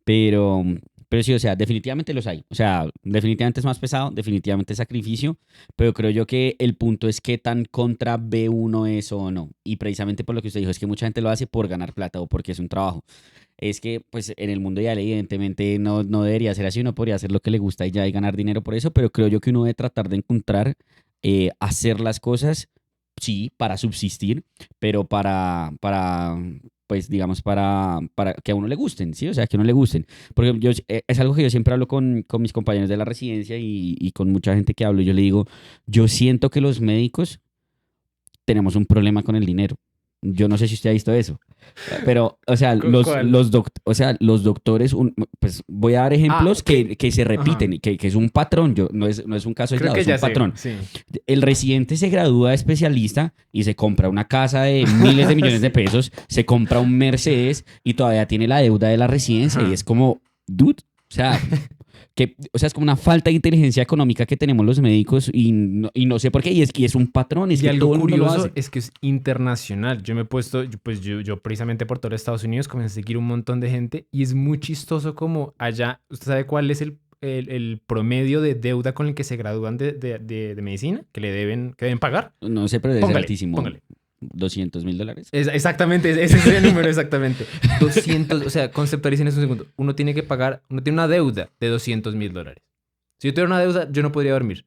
Pero, pero sí, o sea, definitivamente los hay. O sea, definitivamente es más pesado, definitivamente es sacrificio, pero creo yo que el punto es qué tan contra ve uno eso o no. Y precisamente por lo que usted dijo, es que mucha gente lo hace por ganar plata o porque es un trabajo. Es que, pues, en el mundo ideal, evidentemente, no debería ser así. Uno podría hacer lo que le gusta y ya y ganar dinero por eso, pero creo yo que uno debe tratar de encontrar, hacer las cosas, sí, para subsistir, pero pues digamos, para que a uno le gusten, ¿sí? O sea, que a uno le gusten. Porque es algo que yo siempre hablo con mis compañeros de la residencia y con mucha gente que hablo. Yo le digo, yo siento que los médicos tenemos un problema con el dinero. Yo no sé si usted ha visto eso, pero, o sea, ¿Cuál? o sea, los doctores, pues voy a dar Ah, ejemplos que se ajá. repiten y que es un patrón, no es un caso Creo aislado, que es un ya sé, patrón. sí. El residente se gradúa de especialista y se compra una casa de miles de millones de Sí. pesos, se compra un Mercedes y todavía tiene la deuda de la residencia y Ajá. es como, dude, o sea, o sea, es como una falta de inteligencia económica que tenemos los médicos y no sé por qué, y es un patrón, es Y que algo todo el mundo lo curioso hace. es que es internacional. Yo me he puesto, pues yo precisamente por todo Estados Unidos comencé a seguir un montón de gente y es muy chistoso como allá, ¿usted sabe cuál es el promedio de deuda con el que se gradúan de medicina? Que deben pagar. No sé, pero debe ser Póngale, altísimo. póngale. $200,000. Exactamente, ese es el número exactamente. 200, o sea, conceptualicen eso un segundo. Uno tiene una deuda de $200,000. Si yo tuviera una deuda, yo no podría dormir.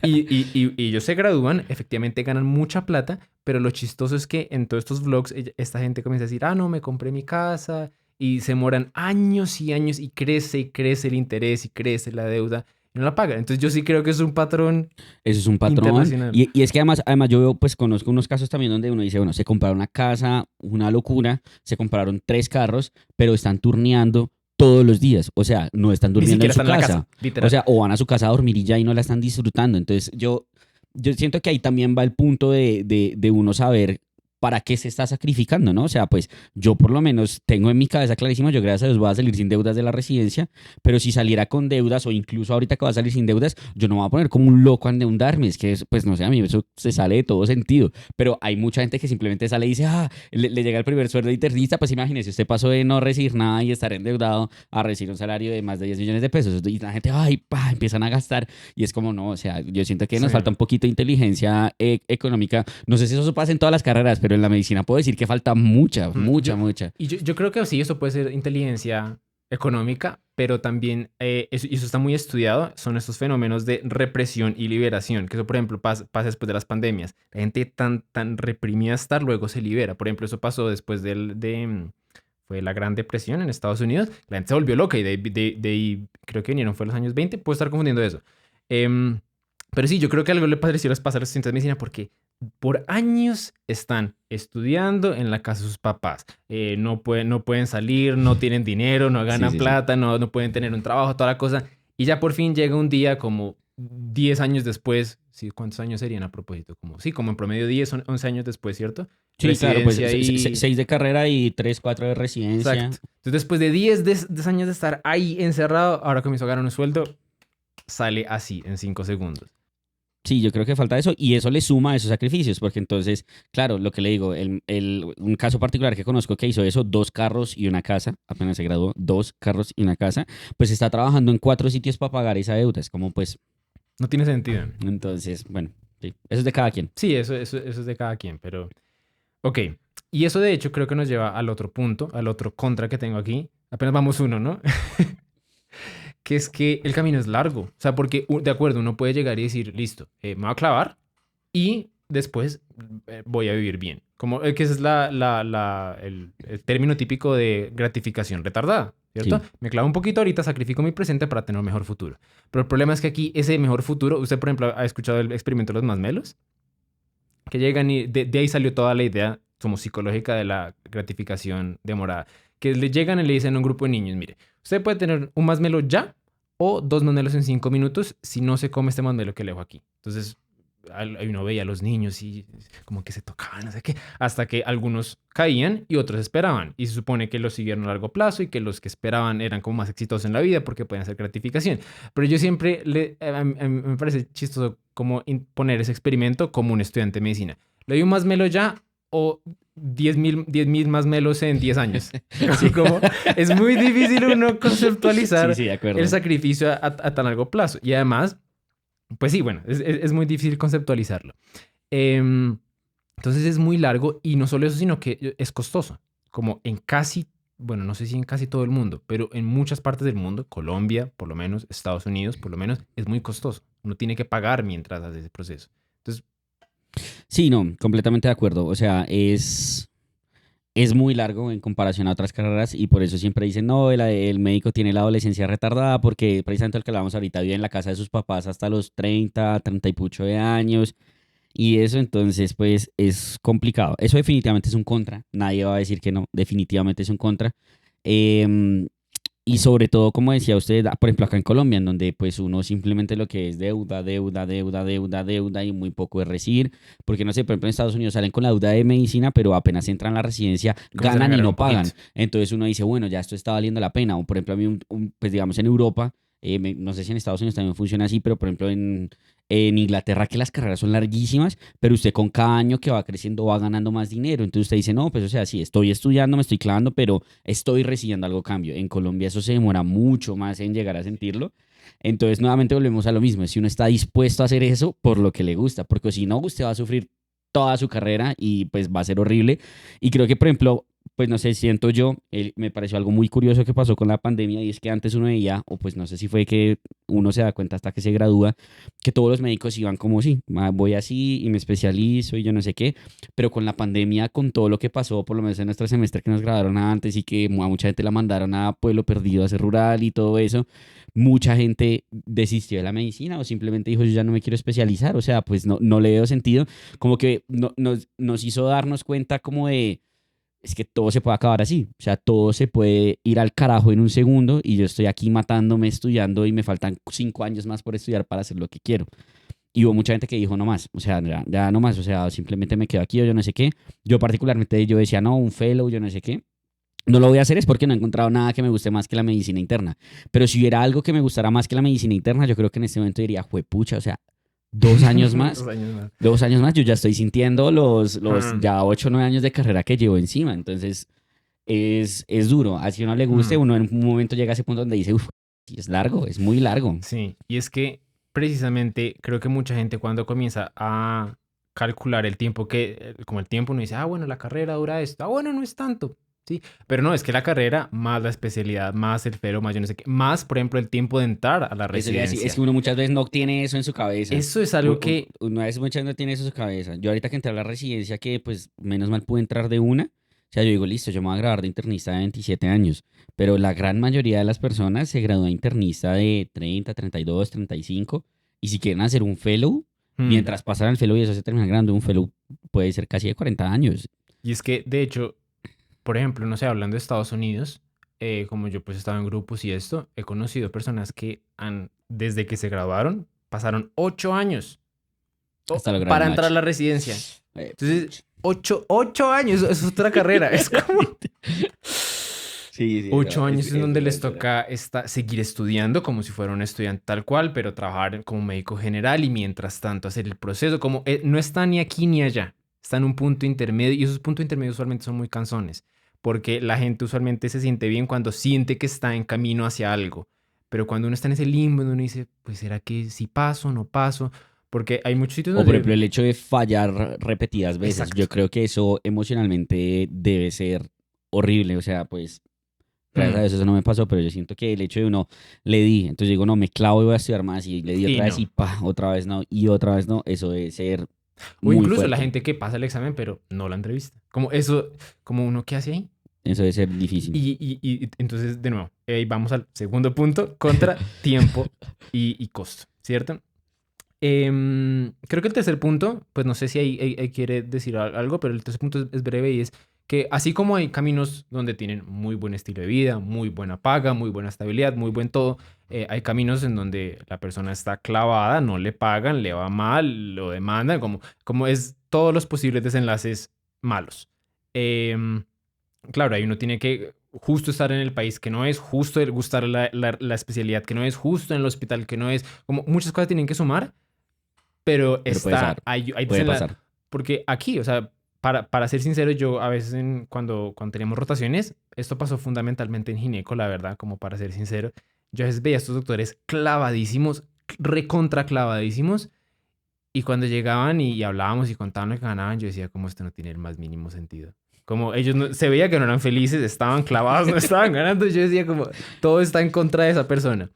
Y ellos se gradúan, efectivamente ganan mucha plata, pero lo chistoso es que en todos estos vlogs esta gente comienza a decir, no, me compré mi casa y se demoran años y años y crece el interés y crece la deuda y no la pagan. Entonces yo sí creo que es un patrón Eso es un patrón. internacional. Y es que además yo veo, pues conozco unos casos también donde uno dice, bueno, se compraron una casa, una locura, se compraron 3 carros, pero están turneando todos los días. O sea, no están Ni durmiendo en siquiera su están en la casa. casa, O literal. sea, o van a su casa a dormir y ya y no la están disfrutando. Entonces yo siento que ahí también va el punto de uno saber ¿para qué se está sacrificando, no? O sea, pues yo por lo menos tengo en mi cabeza clarísimo, yo gracias a Dios voy a salir sin deudas de la residencia, pero si saliera con deudas o incluso ahorita que voy a salir sin deudas, yo no me voy a poner como un loco a endeudarme, es que, pues no sé, a mí eso se sale de todo sentido, pero hay mucha gente que simplemente sale y dice, le llega el primer sueldo de internista, pues imagínese, usted pasó de no recibir nada y estar endeudado a recibir un salario de más de 10 millones de pesos, y la gente, ay, pa, empiezan a gastar, y es como, no, o sea, yo siento que Sí. nos falta un poquito de inteligencia económica, no sé si eso pasa en todas las carreras, pero en la medicina puedo decir que falta mucha, Yo, mucha. yo creo que sí, eso puede ser inteligencia económica, pero también, y eso está muy estudiado, son estos fenómenos de represión y liberación, que eso, por ejemplo, pasa después de las pandemias. La gente tan reprimida está, luego se libera. Por ejemplo, eso pasó después fue la Gran Depresión en Estados Unidos. La gente se volvió loca y creo que vinieron, fue en los años 20, puedo estar confundiendo eso. Em, pero sí, yo creo que algo le pareció les pasa a los estudiantes de medicina porque por años están estudiando en la casa de sus papás. No pueden salir, no tienen dinero, no Sí, ganan sí, sí. plata, no pueden tener un trabajo, toda la cosa. Y ya por fin llega un día como 10 años después. Sí, ¿cuántos años serían a propósito? Como en promedio 10, 11 años después, ¿cierto? Sí, claro, pues Residencia y... 6 de carrera y 3 4 de residencia. Exacto. Entonces después de 10 años de estar ahí encerrado, ahora comienzo a ganar un sueldo, sale así en 5 segundos. Sí, yo creo que falta eso y eso le suma a esos sacrificios, porque entonces, claro, lo que le digo, un caso particular que conozco que hizo eso, 2 carros y una casa, apenas se graduó, 2 carros y una casa, pues está trabajando en 4 sitios para pagar esa deuda. Es como, pues, No tiene sentido. entonces, bueno, sí, eso es de cada quien. Sí, eso es de cada quien, pero... Ok, y eso de hecho creo que nos lleva al otro punto, al otro contra que tengo aquí. Apenas vamos uno, ¿no? Que es que el camino es largo. O sea, porque de acuerdo, uno puede llegar y decir, listo, me voy a clavar y después voy a vivir bien. Como que ese es el término típico de gratificación retardada, ¿cierto? Sí. Me clavo un poquito ahorita, sacrifico mi presente para tener un mejor futuro. Pero el problema es que aquí ese mejor futuro, usted por ejemplo ha escuchado el experimento de los masmelos, que llegan y de ahí salió toda la idea como psicológica de la gratificación demorada. Que le llegan y le dicen a un grupo de niños, mire, usted puede tener un masmelo ya o 2 masmelos en 5 minutos si no se come este masmelo que le dejo aquí. Entonces, ahí uno veía a los niños y como que se tocaban, no sé qué, hasta que algunos caían y otros esperaban. Y se supone que los siguieron a largo plazo y que los que esperaban eran como más exitosos en la vida porque pueden hacer gratificación. Pero yo siempre, a mí me parece chistoso como poner ese experimento como un estudiante de medicina. ¿Le doy un masmelo ya o 10,000 masmelos en 10 años? Así Sí. como es muy difícil uno conceptualizar Sí, sí, de acuerdo. el sacrificio a tan largo plazo. Y además, pues sí, bueno, es muy difícil conceptualizarlo. Entonces es muy largo y no solo eso, sino que es costoso. Como en casi, bueno, no sé si en casi todo el mundo, pero en muchas partes del mundo, Colombia, por lo menos, Estados Unidos, por lo menos, es muy costoso. Uno tiene que pagar mientras hace ese proceso. Entonces, Sí, no, completamente de acuerdo. O sea, es muy largo en comparación a otras carreras y por eso siempre dicen, no, el médico tiene la adolescencia retardada porque precisamente el que hablábamos ahorita vive en la casa de sus papás hasta los 30 y pucho de años y eso entonces pues es complicado. Eso definitivamente es un contra, nadie va a decir que no, definitivamente es un contra. Em, y sobre todo, como decía usted, por ejemplo, acá en Colombia, en donde pues uno simplemente lo que es deuda, deuda, deuda, deuda, deuda y muy poco de recibir, porque no sé, por ejemplo, en Estados Unidos salen con la deuda de medicina, pero apenas entran a la residencia, comienzan a ganan y ganar no un poquito. pagan. Entonces uno dice, bueno, ya esto está valiendo la pena. O por ejemplo, a mí, pues digamos en Europa, no sé si en Estados Unidos también funciona así, pero por ejemplo en Inglaterra que las carreras son larguísimas, pero usted con cada año que va creciendo va ganando más dinero. Entonces usted dice, no, pues o sea, sí, estoy estudiando, me estoy clavando, pero estoy recibiendo algo a cambio. En Colombia eso se demora mucho más en llegar a sentirlo. Entonces nuevamente volvemos a lo mismo, si uno está dispuesto a hacer eso por lo que le gusta, porque si no, usted va a sufrir toda su carrera y pues va a ser horrible. Y creo que, por ejemplo, pues no sé, siento yo, me pareció algo muy curioso que pasó con la pandemia y es que antes uno veía, o pues no sé si fue que uno se da cuenta hasta que se gradúa, que todos los médicos iban como, sí, voy así y me especializo y yo no sé qué, pero con la pandemia, con todo lo que pasó, por lo menos en nuestro semestre que nos graduaron antes y que a mucha gente la mandaron a Pueblo Perdido a hacer rural y todo eso, mucha gente desistió de la medicina o simplemente dijo, yo ya no me quiero especializar, o sea, pues no le veo sentido, como que nos hizo darnos cuenta como de es que todo se puede acabar así. O sea, todo se puede ir al carajo en un segundo y yo estoy aquí matándome estudiando y me faltan 5 años más por estudiar para hacer lo que quiero. Y hubo mucha gente que dijo no más, o sea, ya no más, o sea, simplemente me quedo aquí o yo no sé qué. Yo particularmente yo decía, no, un fellow, yo no sé qué. No lo voy a hacer es porque no he encontrado nada que me guste más que la medicina interna. Pero si hubiera algo que me gustara más que la medicina interna, yo creo que en este momento diría, juepucha, o sea, 2 años más, 2 años más. 2 años más, yo ya estoy sintiendo los Mm, ya 8 o 9 años de carrera que llevo encima. Entonces, es duro. Así a uno le guste, mm. uno en un momento llega a ese punto donde dice, uff, es largo, es muy largo. Sí, y es que precisamente creo que mucha gente cuando comienza a calcular el tiempo como el tiempo uno dice, ah, bueno, la carrera dura esto, ah, bueno, no es tanto, sí, pero no, es que la carrera más la especialidad, más el fero, más yo no sé qué, más, por ejemplo, el tiempo de entrar a la Eso le iba a decir, es residencia. que uno muchas veces no tiene eso en su cabeza. Eso es algo que, Uno a veces muchas veces no tiene eso en su cabeza. Yo ahorita que entré a la residencia, que pues menos mal pude entrar de una, o sea, yo digo, listo, yo me voy a graduar de internista de 27 años, pero la gran mayoría de las personas se gradúa de internista de 30, 32, 35, y si quieren hacer un fellow, mm, mientras pasan el fellow y eso se termina graduando, un fellow puede ser casi de 40 años. y es que, de hecho, por ejemplo, no sé, hablando de Estados Unidos, como yo pues estaba en grupos y esto, he conocido personas que desde que se graduaron, pasaron 8 años Hasta lograr el para entrar a match. la residencia. Entonces, Pucha. 8 años, eso es otra carrera. Es como Sí, sí, ocho no, años en es donde dura, les es dura. toca seguir estudiando como si fuera un estudiante tal cual, pero trabajar como médico general y mientras tanto hacer el proceso, como no está ni aquí ni allá, está en un punto intermedio y esos puntos intermedios usualmente son muy cansones, porque la gente usualmente se siente bien cuando siente que está en camino hacia algo, pero cuando uno está en ese limbo, uno dice, pues será que si paso, no paso, porque hay muchos sitios O por donde... ejemplo el hecho de fallar repetidas veces, yo Exacto. creo que eso emocionalmente debe ser horrible, o sea, pues gracias a Mm, Dios eso no me pasó, pero yo siento que el hecho de uno le di, entonces digo, no, me clavo y voy a estudiar más y le di y otra vez y no. pa, otra vez no, y otra vez no, eso debe ser O muy incluso la fuerte, gente que pasa el examen, pero no la entrevista. Como eso, como uno que hace ahí. eso debe ser difícil. Y entonces, de nuevo, vamos al segundo punto, contra tiempo y costo, ¿cierto? Creo que el tercer punto, pues no sé si ahí quiere decir algo, pero el tercer punto es breve y es que así como hay caminos donde tienen muy buen estilo de vida, muy buena paga, muy buena estabilidad, muy buen todo, hay caminos en donde la persona está clavada, no le pagan, le va mal, lo demandan, como es todos los posibles desenlaces malos. Em, claro, ahí uno tiene que justo estar en el país que no es, justo gustar la especialidad que no es, justo en el hospital que no es, como muchas cosas tienen que sumar, pero Pero hay puede pasar. porque aquí, o sea, para ser sincero, yo a veces cuando teníamos rotaciones, esto pasó fundamentalmente en gineco, la verdad, como para ser sincero, yo a veces veía a estos doctores clavadísimos, recontra clavadísimos, y cuando llegaban y hablábamos y contaban lo que ganaban, yo decía, como esto no tiene el más mínimo sentido. Como ellos se veía que no eran felices, estaban clavados, no estaban ganando. Yo decía como, todo está en contra de esa persona.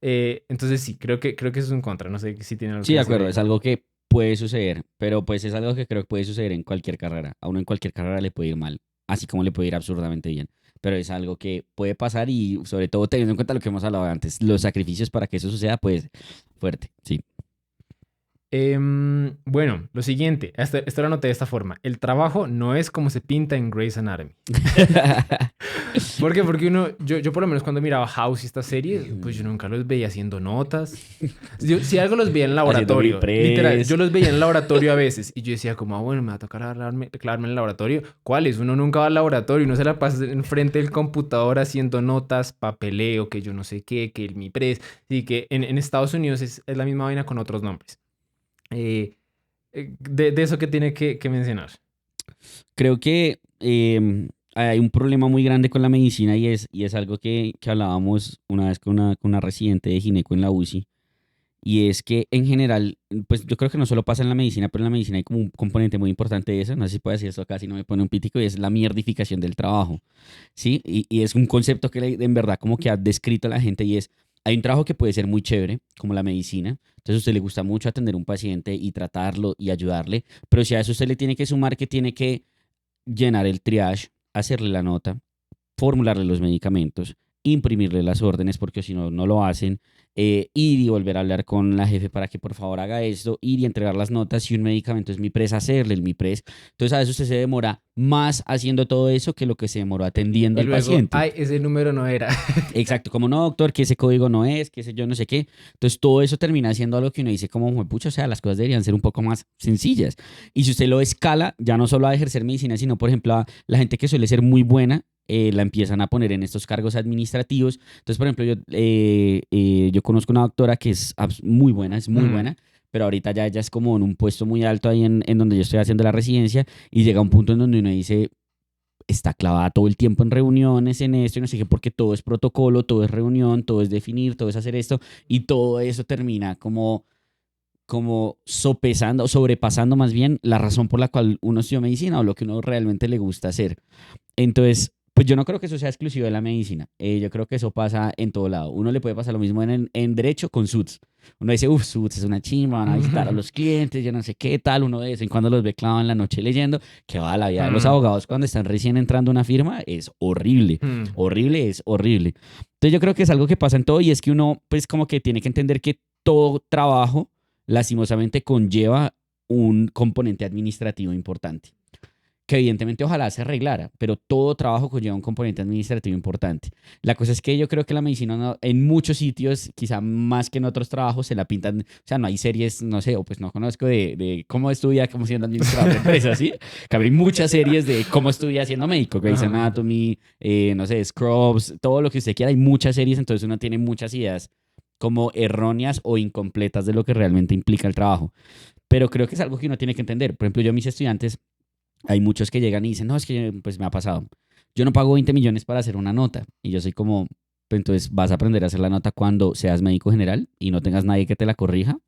Entonces sí, creo que eso es un contra. No sé si tiene algo Sí, que de decir acuerdo, ahí. es algo que puede suceder, pero pues es algo que creo que puede suceder en cualquier carrera. A uno en cualquier carrera le puede ir mal, así como le puede ir absurdamente bien. Pero es algo que puede pasar y sobre todo teniendo en cuenta lo que hemos hablado antes, los sacrificios para que eso suceda, pues fuerte, sí. Bueno, lo siguiente, esto lo anoté de esta forma. El trabajo no es como se pinta en Grey's Anatomy. ¿Por qué? Porque yo por lo menos cuando miraba House y estas series, pues yo nunca los veía haciendo notas. Si algo los veía en Haciendo mi laboratorio, literal, yo press. los veía en el laboratorio a veces y yo decía como, ah, bueno, me va a tocar clavarme en el laboratorio. ¿Cuáles? Uno nunca va al laboratorio, uno se la pasa enfrente del computador haciendo notas, papeleo, que yo no sé qué, que el mi press. Así que en Estados Unidos es la misma vaina con otros nombres. Eh, de eso que tiene que mencionar. Creo que hay un problema muy grande con la medicina y es algo que hablábamos una vez con una residente de gineco en la UCI. Y es que en general, pues yo creo que no solo pasa en la medicina, pero en la medicina hay como un componente muy importante de eso. No sé si puedo decir esto acá, si no me pone un pítico, y es la mierdificación del trabajo. ¿Sí? Y es un concepto que en verdad como que ha descrito a la gente y es, hay un trabajo que puede ser muy chévere, como la medicina. Entonces a usted le gusta mucho atender a un paciente y tratarlo y ayudarle, pero si a eso usted le tiene que sumar que tiene que llenar el triage, hacerle la nota, formularle los medicamentos, imprimirle las órdenes, porque si no, no lo hacen, ir y volver a hablar con la jefe para que por favor haga esto, ir y entregar las notas. Si un medicamento es MIPRES, hacerle el MIPRES. Entonces a veces usted se demora más haciendo todo eso que lo que se demoró atendiendo Y al luego, paciente. ay, ese número no era. Exacto, como no, doctor, que ese código no es, que ese yo no sé qué. Entonces todo eso termina siendo algo que uno dice como, pucha, o sea, las cosas deberían ser un poco más sencillas. Y si usted lo escala, ya no solo a ejercer medicina, sino, por ejemplo, a la gente que suele ser muy buena, la empiezan a poner en estos cargos administrativos. Entonces, por ejemplo, yo conozco una doctora que es muy Mm, buena, pero ahorita ya ella es como en un puesto muy alto ahí en donde yo estoy haciendo la residencia y llega un punto en donde uno dice, está clavada todo el tiempo en reuniones, en esto y no sé qué, porque todo es protocolo, todo es reunión, todo es definir, todo es hacer esto y todo eso termina como sopesando, o sobrepasando más bien la razón por la cual uno estudió medicina o lo que uno realmente le gusta hacer. Entonces, pues yo no creo que eso sea exclusivo de la medicina. Yo creo que eso pasa en todo lado. Uno le puede pasar lo mismo en derecho con SUTS. Uno dice, uff, SUTS es una chimba, van a visitar a los clientes, yo no sé qué tal. Uno de vez en cuando los ve clavados en la noche leyendo. Que va, la vida de los mm, abogados cuando están recién entrando a una firma es horrible. mm. Horrible es horrible. Entonces yo creo que es algo que pasa en todo y es que uno pues como que tiene que entender que todo trabajo lastimosamente conlleva un componente administrativo importante que evidentemente ojalá se arreglara, pero todo trabajo conlleva un componente administrativo importante. La cosa es que yo creo que la medicina en muchos sitios, quizá más que en otros trabajos, se la pintan, o sea, no hay series, no sé, o pues no conozco de cómo estudia como siendo administrador de empresas, ¿sí? Que hay muchas series de cómo estudia siendo médico, Grey's Ajá. Anatomy, no sé, Scrubs, todo lo que usted quiera, hay muchas series, entonces uno tiene muchas ideas como erróneas o incompletas de lo que realmente implica el trabajo. Pero creo que es algo que uno tiene que entender. Por ejemplo, yo a mis estudiantes hay muchos que llegan y dicen, no, es que pues me ha pasado. Yo no pago 20 millones para hacer una nota. Y yo soy como, pues entonces vas a aprender a hacer la nota cuando seas médico general y no tengas nadie que te la corrija.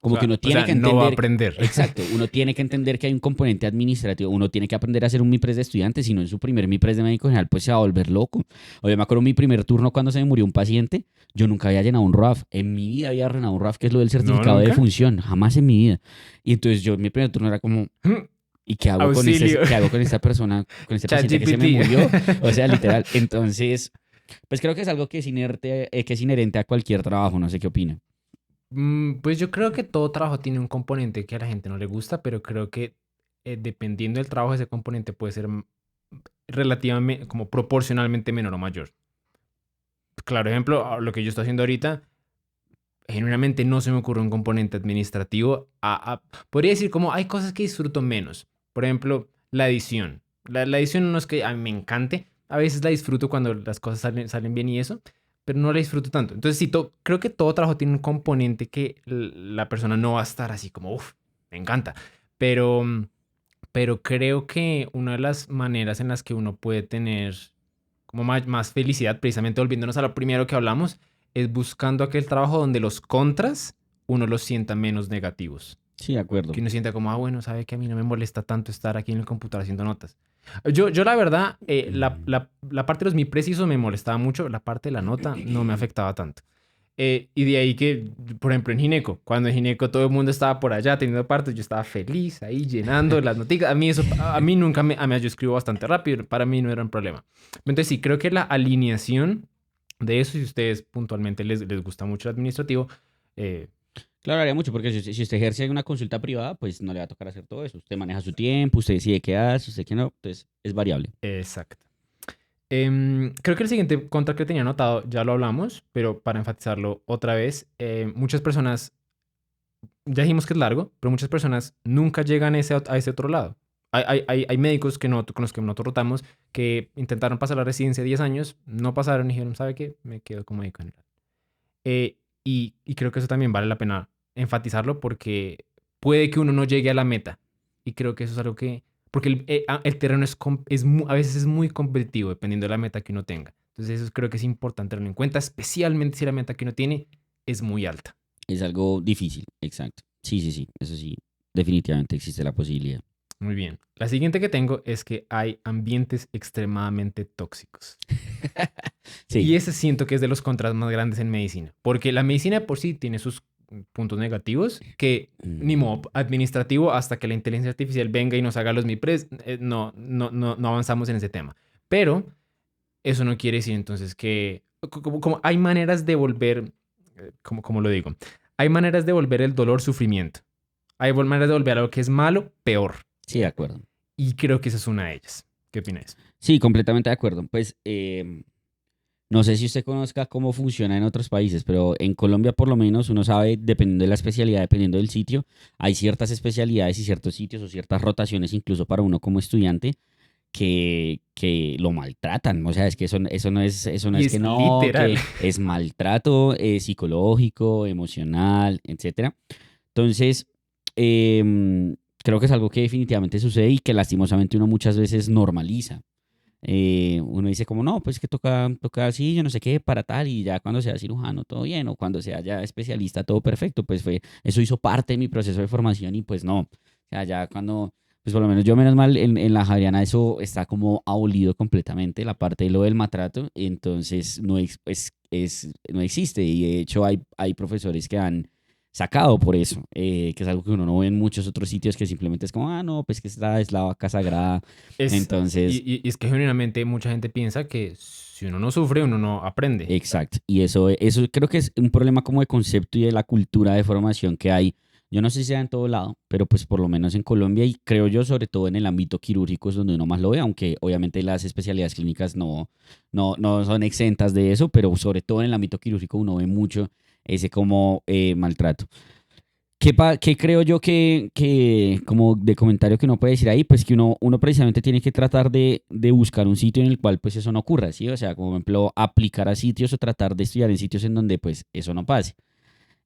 Como que uno O tiene sea, que no va a entender, aprender. exacto, uno tiene que entender que hay un componente administrativo. Uno tiene que aprender a hacer un MIPRES de estudiante, si no en su primer MIPRES de médico general, pues se va a volver loco. O yo me acuerdo mi primer turno cuando se me murió un paciente, yo nunca había llenado un RAF. En mi vida había llenado un RAF, que es lo del No, certificado de nunca. defunción. Jamás en mi vida. Y entonces yo, mi primer turno era como, ¿y qué hago con Auxilio. qué hago con esta persona, con este paciente que se me ChatGPT. murió? O sea, literal. Entonces, pues creo que es algo que es que es inherente a cualquier trabajo. No sé qué opina. Pues yo creo que todo trabajo tiene un componente que a la gente no le gusta, pero creo que dependiendo del trabajo, ese componente puede ser relativamente, como proporcionalmente menor o mayor. Claro, ejemplo, lo que yo estoy haciendo ahorita, genuinamente no se me ocurre un componente administrativo. Podría decir como hay cosas que disfruto menos. Por ejemplo, la edición. La edición no es que a mí me encante. A veces la disfruto cuando las cosas salen bien y eso, pero no la disfruto tanto. Entonces, sí, creo que todo trabajo tiene un componente que la persona no va a estar así como, uff, me encanta. Pero, pero creo que una de las maneras en las que uno puede tener como más felicidad, precisamente volviéndonos a lo primero que hablamos, es buscando aquel trabajo donde los contras uno los sienta menos negativos. Sí, de acuerdo. Que uno sienta como, bueno, sabe que a mí no me molesta tanto estar aquí en el computador haciendo notas. Yo la verdad, la parte de los mi precisos me molestaba mucho, la parte de la nota no me afectaba tanto. Y de ahí que, por ejemplo, en Gineco, cuando en Gineco todo el mundo estaba por allá teniendo partos, yo estaba feliz ahí llenando las notitas. A mí eso, a mí nunca yo escribo bastante rápido, para mí no era un problema. Entonces sí, creo que la alineación de eso, si ustedes puntualmente les gusta mucho el administrativo, eh, Claro, haría mucho, porque si usted ejerce una consulta privada, pues no le va a tocar hacer todo eso. Usted maneja su tiempo, usted decide qué hace, usted qué no. Entonces, es variable. exacto. Creo que el siguiente contra que tenía anotado ya lo hablamos, pero para enfatizarlo otra vez, muchas personas ya dijimos que es largo, pero muchas personas nunca llegan a ese otro lado. Hay médicos con los que nosotros rotamos que intentaron pasar la residencia 10 años, no pasaron y dijeron, ¿sabe qué? Me quedo como médico general. Y creo que eso también vale la pena enfatizarlo porque puede que uno no llegue a la meta. Y creo que eso es algo que... Porque el terreno a veces es muy competitivo dependiendo de la meta que uno tenga. Entonces eso creo que es importante tenerlo en cuenta, especialmente si la meta que uno tiene es muy alta. Es algo difícil, exacto. Sí, sí, sí. Eso sí, definitivamente existe la posibilidad. Muy bien. La siguiente que tengo es que hay ambientes extremadamente tóxicos. Sí. Y ese siento que es de los contras más grandes en medicina. Porque la medicina por sí tiene sus puntos negativos que ni Mm, modo administrativo hasta que la inteligencia artificial venga y nos haga los MIPRES, no avanzamos en ese tema. Pero eso no quiere decir entonces que como hay maneras de volver, como lo digo, hay maneras de volver el dolor sufrimiento. Hay maneras de volver algo que es malo peor. Sí, de acuerdo. Y creo que esa es una de ellas. ¿Qué opinas? Sí, completamente de acuerdo. Pues no sé si usted conozca cómo funciona en otros países, pero en Colombia por lo menos uno sabe, dependiendo de la especialidad, dependiendo del sitio, hay ciertas especialidades y ciertos sitios o ciertas rotaciones incluso para uno como estudiante que lo maltratan. O sea, es que eso no Y es es que no, literal. que es maltrato psicológico, emocional, etcétera. Entonces, creo que es algo que definitivamente sucede y que lastimosamente uno muchas veces normaliza. Uno dice como, no, pues que toca así, yo no sé qué, para tal, y ya cuando sea cirujano todo bien, o cuando sea ya especialista todo perfecto, pues eso hizo parte de mi proceso de formación y pues no. O sea, ya cuando, pues por lo menos yo menos mal en la Javeriana eso está como abolido completamente, la parte de lo del maltrato, entonces no existe y de hecho hay profesores que han sacado por eso, que es algo que uno no ve en muchos otros sitios que simplemente es como, ah, no, pues que esta es la vaca sagrada, Es, entonces... y es que genuinamente mucha gente piensa que si uno no sufre, uno no aprende. Exacto. Y eso creo que es un problema como de concepto y de la cultura de formación que hay. Yo no sé si sea en todo lado, pero pues por lo menos en Colombia y creo yo sobre todo en el ámbito quirúrgico es donde uno más lo ve, aunque obviamente las especialidades clínicas no son exentas de eso, pero sobre todo en el ámbito quirúrgico uno ve mucho ese como maltrato. ¿Qué creo yo que como de comentario que uno puede decir ahí? Pues que uno precisamente tiene que tratar de buscar un sitio en el cual pues eso no ocurra, ¿sí? O sea, como por ejemplo, aplicar a sitios o tratar de estudiar en sitios en donde pues eso no pase.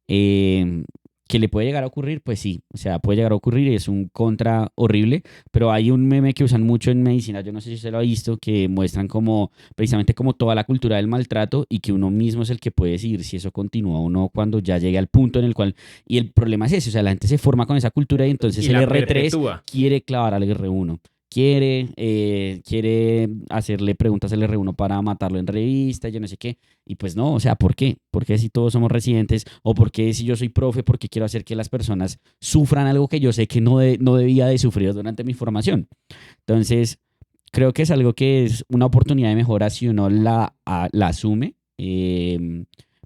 Eh, ¿Que le puede llegar a ocurrir? Pues sí, o sea, puede llegar a ocurrir y es un contra horrible, pero hay un meme que usan mucho en medicina, yo no sé si usted lo ha visto, que muestran como precisamente como toda la cultura del maltrato y que uno mismo es el que puede decidir si eso continúa o no cuando ya llegue al punto en el cual, y el problema es ese, o sea, la gente se forma con esa cultura y entonces Y el la R3 perpetúa. quiere clavar al R1. Quiere hacerle preguntas al R1 para matarlo en revista, yo no sé qué. Y pues no, o sea, ¿por qué? ¿Por qué si todos somos residentes? ¿O por qué si yo soy profe? ¿Por qué quiero hacer que las personas sufran algo que yo sé que no debía de sufrir durante mi formación? Entonces, creo que es algo que es una oportunidad de mejora si uno la asume,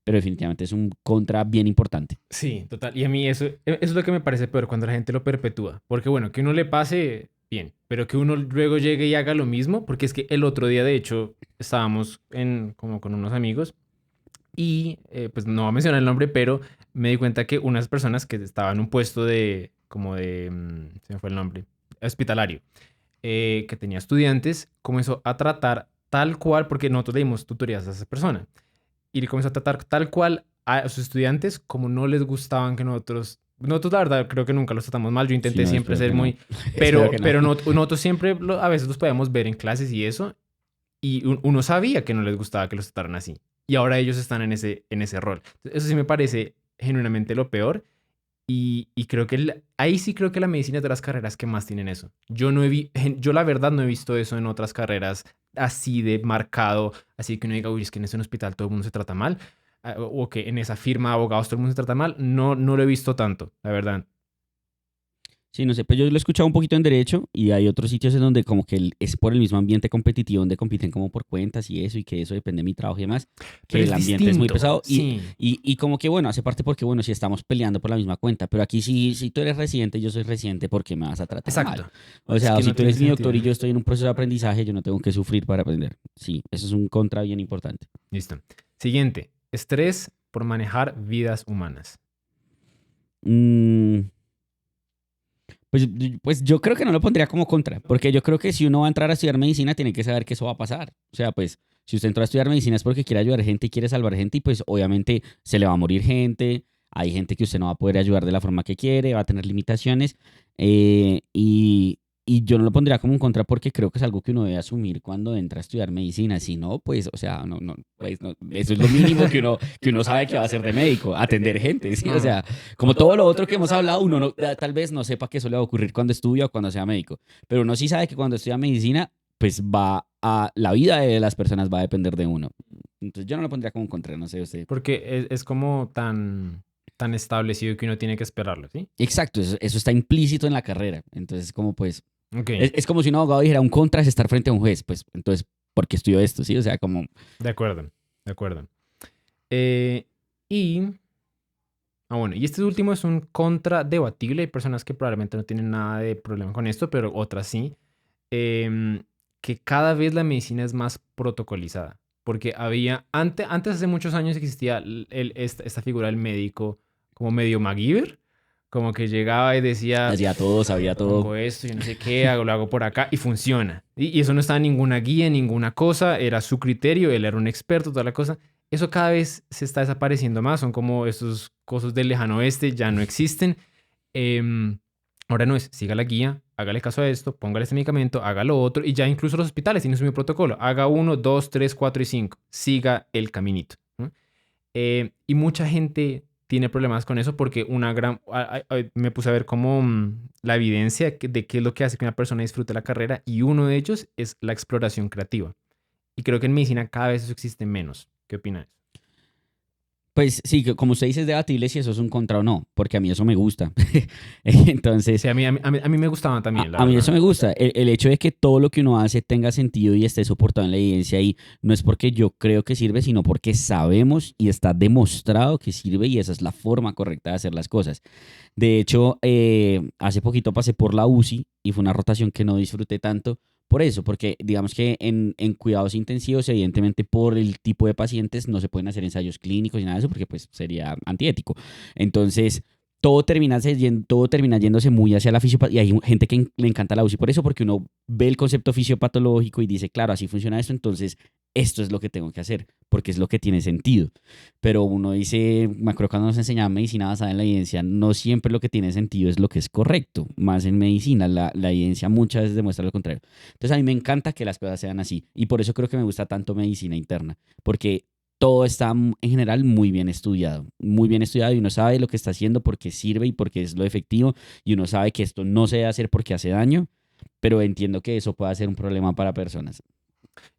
pero definitivamente es un contra bien importante. Sí, total. Y a mí eso es lo que me parece peor cuando la gente lo perpetúa. Porque bueno, que uno le pase bien, pero que uno luego llegue y haga lo mismo. Porque es que el otro día, de hecho, estábamos como con unos amigos y pues no voy a mencionar el nombre, pero me di cuenta que unas personas que estaban en un puesto se me fue el nombre, hospitalario, que tenía estudiantes, comenzó a tratar tal cual, porque nosotros le dimos tutorías a esa persona, y le comenzó a tratar tal cual a sus estudiantes como no les gustaban que nosotros la verdad creo que nunca los tratamos mal, yo Sí, intenté no, siempre espero ser que no. muy, Espero que no. pero nosotros siempre a veces los podíamos ver en clases y eso, y uno sabía que no les gustaba que los trataran así. Y ahora ellos están en ese rol. Eso sí me parece genuinamente lo peor. Y creo que ahí sí creo que la medicina es de las carreras que más tienen eso. Yo no he yo la verdad no he visto eso en otras carreras así de marcado, así que uno diga, uy, es que en ese hospital todo el mundo se trata mal, o que en esa firma de abogados todo el mundo se trata mal. No, no lo he visto tanto, la verdad. Sí, no sé, pues yo lo he escuchado un poquito en derecho y hay otros sitios en donde como que es por el mismo ambiente competitivo, donde compiten como por cuentas y que eso depende de mi trabajo y demás, que Pero el es ambiente es muy distinto, pesado sí. y como que bueno, hace parte porque bueno, si estamos peleando por la misma cuenta, pero aquí sí, si tú eres residente, yo soy residente, ¿por qué me vas a tratar mal? Exacto. O Es sea, o que si no tú tiene eres mi sentido. doctor y yo estoy en un proceso de aprendizaje, yo no tengo que sufrir para aprender. Sí, eso es un contra bien importante. Listo. Siguiente. Estrés por manejar vidas humanas. Mm, pues yo creo que no lo pondría como contra, porque yo creo que si uno va a entrar a estudiar medicina, tiene que saber que eso va a pasar. O sea, pues si usted entró a estudiar medicina es porque quiere ayudar gente y quiere salvar gente, y pues obviamente se le va a morir gente, hay gente que usted no va a poder ayudar de la forma que quiere, va a tener limitaciones, y yo no lo pondría como un contra porque creo que es algo que uno debe asumir cuando entra a estudiar medicina. Si no, pues, o sea, eso es lo mínimo que uno sabe que va a hacer de médico, atender gente, ¿sí? O Mm. sea, como todo lo otro que hemos hablado, uno tal vez no sepa que eso le va a ocurrir cuando estudia o cuando sea médico, pero uno sí sabe que cuando estudia medicina, pues la vida de las personas va a depender de uno. Entonces yo no lo pondría como un contra, no sé usted. Porque es como tan establecido que uno tiene que esperarlo, ¿sí? Exacto, eso está implícito en la carrera. Entonces, como pues, Ok, es como si un abogado dijera un contra es estar frente a un juez, pues entonces, ¿por qué estudió esto? Sí, o sea, como, de acuerdo. de acuerdo. Eh, y, bueno, y este último es un contra debatible. Hay personas que probablemente no tienen nada de problema con esto, pero otras sí. em, que cada vez la medicina es más protocolizada. Porque antes hace muchos años existía esta figura del médico como medio MacGyver, como que llegaba y decía, Hacía todo, sabía todo. pongo esto, yo no sé qué, lo hago por acá y funciona. Y eso no estaba en ninguna guía, en ninguna cosa, era su criterio, él era un experto, toda la cosa. Eso cada vez se está desapareciendo más, son como esos cosas del lejano oeste, ya no existen. Em, Ahora no es, siga la guía, hágale caso a esto, póngale este medicamento, haga lo otro, y ya incluso los hospitales tienen su mismo protocolo. Haga uno, dos, tres, cuatro y cinco. Siga el caminito. ¿No? Y mucha gente tiene problemas con eso porque me puse a ver como la evidencia de qué es lo que hace que una persona disfrute la carrera, y uno de ellos es la exploración creativa. Y creo que en medicina cada vez eso existe menos. ¿Qué opinas? Pues sí, como usted dice, es debatible si eso es un contra o no, porque a mí eso me gusta. Entonces, Sí, a mí me gustaban también, la a mí eso verdad. me gusta. El hecho de que todo lo que uno hace tenga sentido y esté soportado en la evidencia y no es porque yo creo que sirve, sino porque sabemos y está demostrado que sirve y esa es la forma correcta de hacer las cosas. De hecho, hace poquito pasé por la UCI y fue una rotación que no disfruté tanto por eso, porque digamos que en cuidados intensivos, evidentemente por el tipo de pacientes no se pueden hacer ensayos clínicos y nada de eso, porque pues sería antiético. Entonces, todo termina yéndose muy hacia la fisiopatía. Y hay gente que le encanta la UCI por eso, porque uno ve el concepto fisiopatológico y dice, claro, así funciona esto, entonces esto es lo que tengo que hacer, porque es lo que tiene sentido. Pero uno dice, me acuerdo cuando nos enseñaban medicina basada en la evidencia, no siempre lo que tiene sentido es lo que es correcto. Más en medicina, la evidencia muchas veces demuestra lo contrario. Entonces a mí me encanta que las cosas sean así. Y por eso creo que me gusta tanto medicina interna, porque todo está en general muy bien estudiado y uno sabe lo que está haciendo porque sirve y porque es lo efectivo y uno sabe que esto no se debe hacer porque hace daño, pero entiendo que eso puede ser un problema para personas.